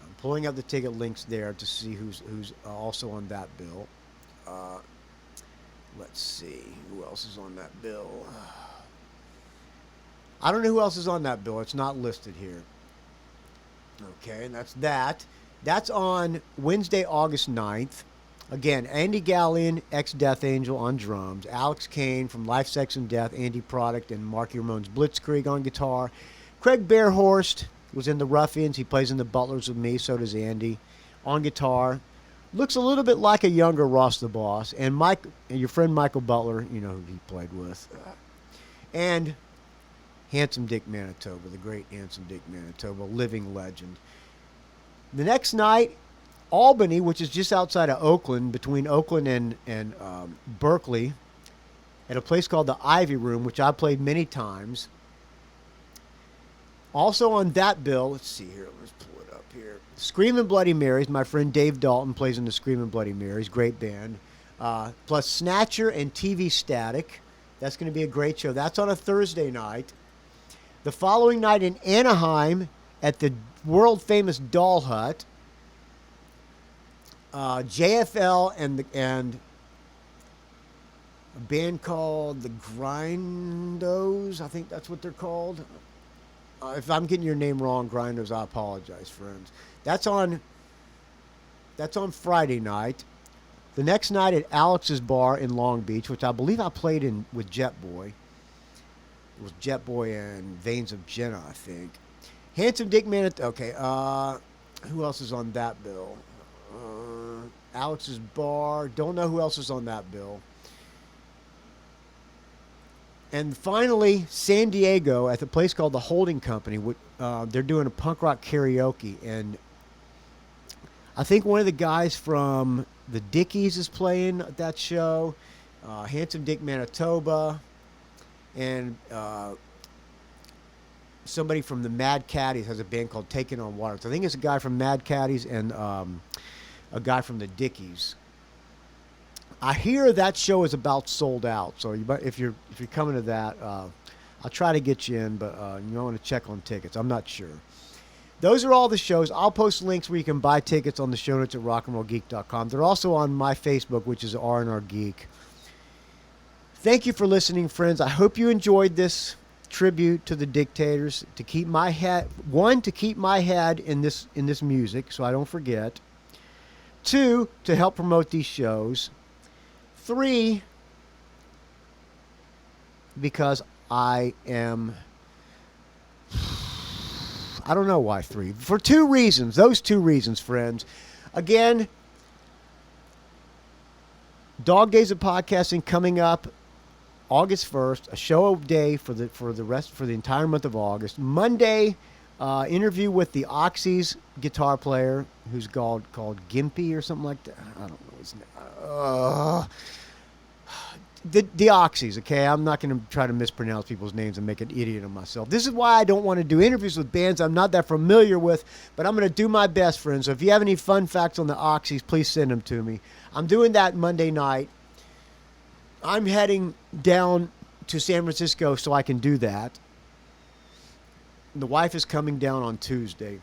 I'm pulling up the ticket links there to see who's also on that bill. Let's see. Who else is on that bill? I don't know who else is on that bill. It's not listed here. Okay, and that's that. That's on Wednesday, August 9th. Again, Andy Gallion, ex-Death Angel on drums. Alex Kane from Life, Sex, and Death, Andy Product, and Marky Ramone's Blitzkrieg on guitar. Craig Bearhorst was in the Ruffians. He plays in the Butlers with me. So does Andy on guitar. Looks a little bit like a younger Ross the Boss. And Mike, and your friend Michael Butler, you know who he played with. And Handsome Dick Manitoba, the great Handsome Dick Manitoba, living legend. The next night, Albany, which is just outside of Oakland, between Oakland and Berkeley, at a place called the Ivy Room, which I played many times. Also on that bill, let's see here, let's pull it up here. Screamin' Bloody Marys, my friend Dave Dalton plays in the Screamin' Bloody Marys, great band. Plus Snatcher and TV Static. That's going to be a great show. That's on a Thursday night. The following night in Anaheim at the world-famous Doll Hut, JFL and a band called the Grindos, I think that's what they're called. If I'm getting your name wrong, Grindos, I apologize, friends. That's on Friday night. The next night at Alex's Bar in Long Beach, which I believe I played in with Jet Boy. It was Jet Boy and Veins of Jenna, I think. Handsome Dick Manitoba. Okay, who else is on that bill? Alex's Bar. Don't know who else is on that bill. And finally, San Diego at the place called the Holding Company. They're doing a punk rock karaoke, and I think one of the guys from the Dickies is playing at that show. Handsome Dick Manitoba, and somebody from the Mad Caddies has a band called Taking on Water. So I think it's a guy from Mad Caddies and a guy from the Dickies. I hear that show is about sold out. So if you're coming to that, I'll try to get you in, but you might want to check on tickets. I'm not sure. Those are all the shows. I'll post links where you can buy tickets on the show notes at rockandrollgeek.com. They're also on my Facebook, which is R&R Geek. Thank you for listening, friends. I hope you enjoyed this tribute to the Dictators. To keep my head in this music, so I don't forget. 2, to help promote these shows. 3, because I don't know why 3. For 2 reasons. Those 2 reasons, friends. Again, Dog Days of Podcasting coming up August 1st, a show a day for the entire month of August. Monday, interview with the Oxys guitar player, who's called Gimpy or something like that. I don't know his name. The Oxys, okay? I'm not going to try to mispronounce people's names and make an idiot of myself. This is why I don't want to do interviews with bands I'm not that familiar with, but I'm going to do my best, friends. So if you have any fun facts on the Oxys, please send them to me. I'm doing that Monday night. I'm heading down to San Francisco so I can do that. The wife is coming down on Tuesday.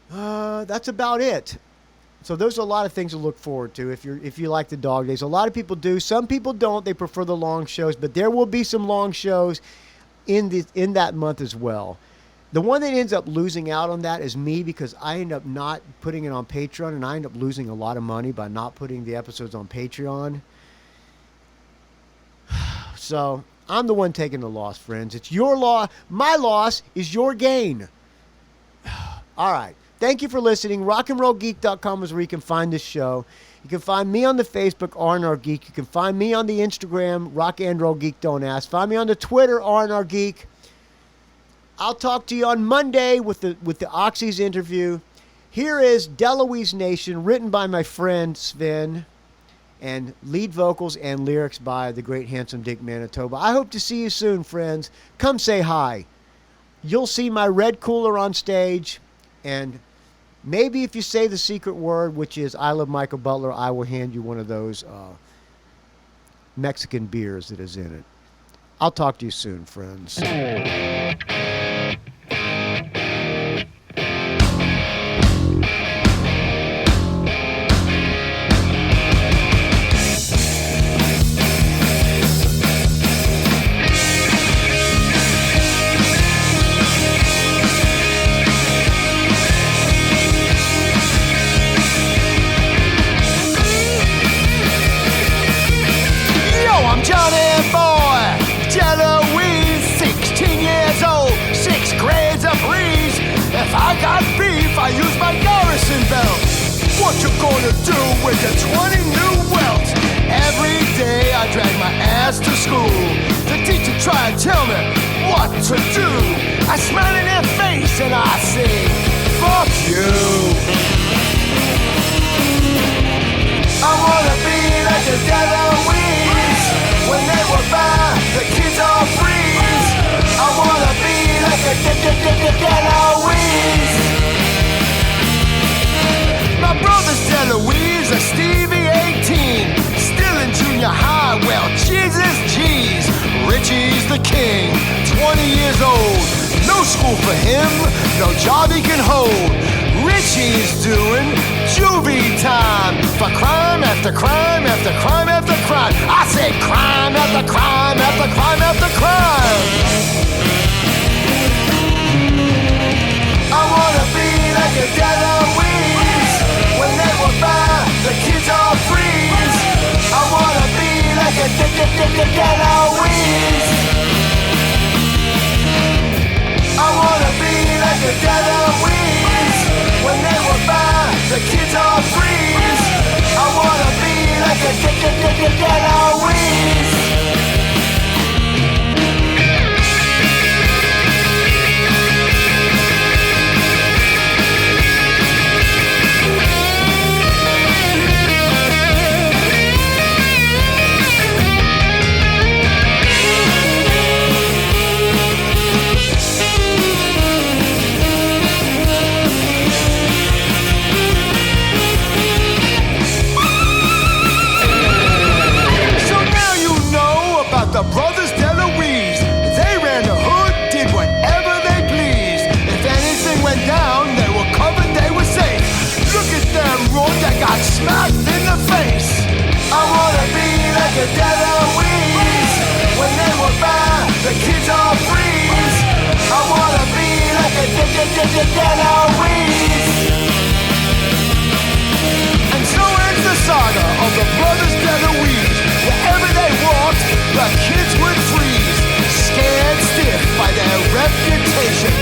That's about it. So those are a lot of things to look forward to if you like the Dog Days. A lot of people do. Some people don't. They prefer the long shows, but there will be some long shows in that month as well. The one that ends up losing out on that is me, because I end up not putting it on Patreon, and I end up losing a lot of money by not putting the episodes on Patreon. So I'm the one taking the loss, friends. It's your loss. My loss is your gain. All right. Thank you for listening. RockandRollGeek.com is where you can find this show. You can find me on the Facebook, R&R Geek. You can find me on the Instagram, Rock and Roll Geek Don't Ask. Find me on the Twitter, R&R Geek. I'll talk to you on Monday with the Oxys interview. Here is Deloise Nation, written by my friend Sven, and lead vocals and lyrics by the great handsome Dick Manitoba. I hope to see you soon, friends. Come say hi. You'll see my red cooler on stage, and maybe if you say the secret word, which is I love Michael Butler, I will hand you one of those Mexican beers that is in it. I'll talk to you soon, friends. If I got beef, I use my Garrison belt. What you gonna do with your 20 new welts? Every day I drag my ass to school. The teacher try and tell me what to do. I smile in their face and I say, fuck you. I wanna be like the Deloise. When they were by, the kids all freeze. I wanna be like a Deloise. My brother's Deloise, a Stevie 18. Still in junior high, well, Jesus, jeez. Richie's the king, 20 years old. No school for him, no job he can hold. Richie's doing juvie time for crime after crime after crime after crime. I say crime after crime after crime after crime. I wanna be like a Deloise. When they were by, the kids all freeze. I wanna be like a Deloise. The brothers DeLuise, they ran the hood, did whatever they pleased. If anything went down, they were covered, they were safe. Look at them, Roy, they got smacked in the face. I wanna be like the DeLuise. When they were bad, the kids all freeze. I wanna be like a DeLuise. And so ends the saga of the brothers DeLuise. Wherever they walked, the kids would freeze, scared stiff by their reputation,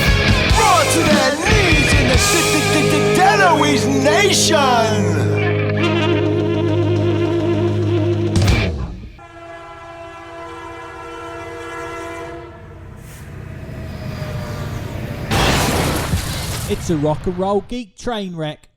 brought to their knees in the DeLuise nation. It's a rock and roll geek train wreck.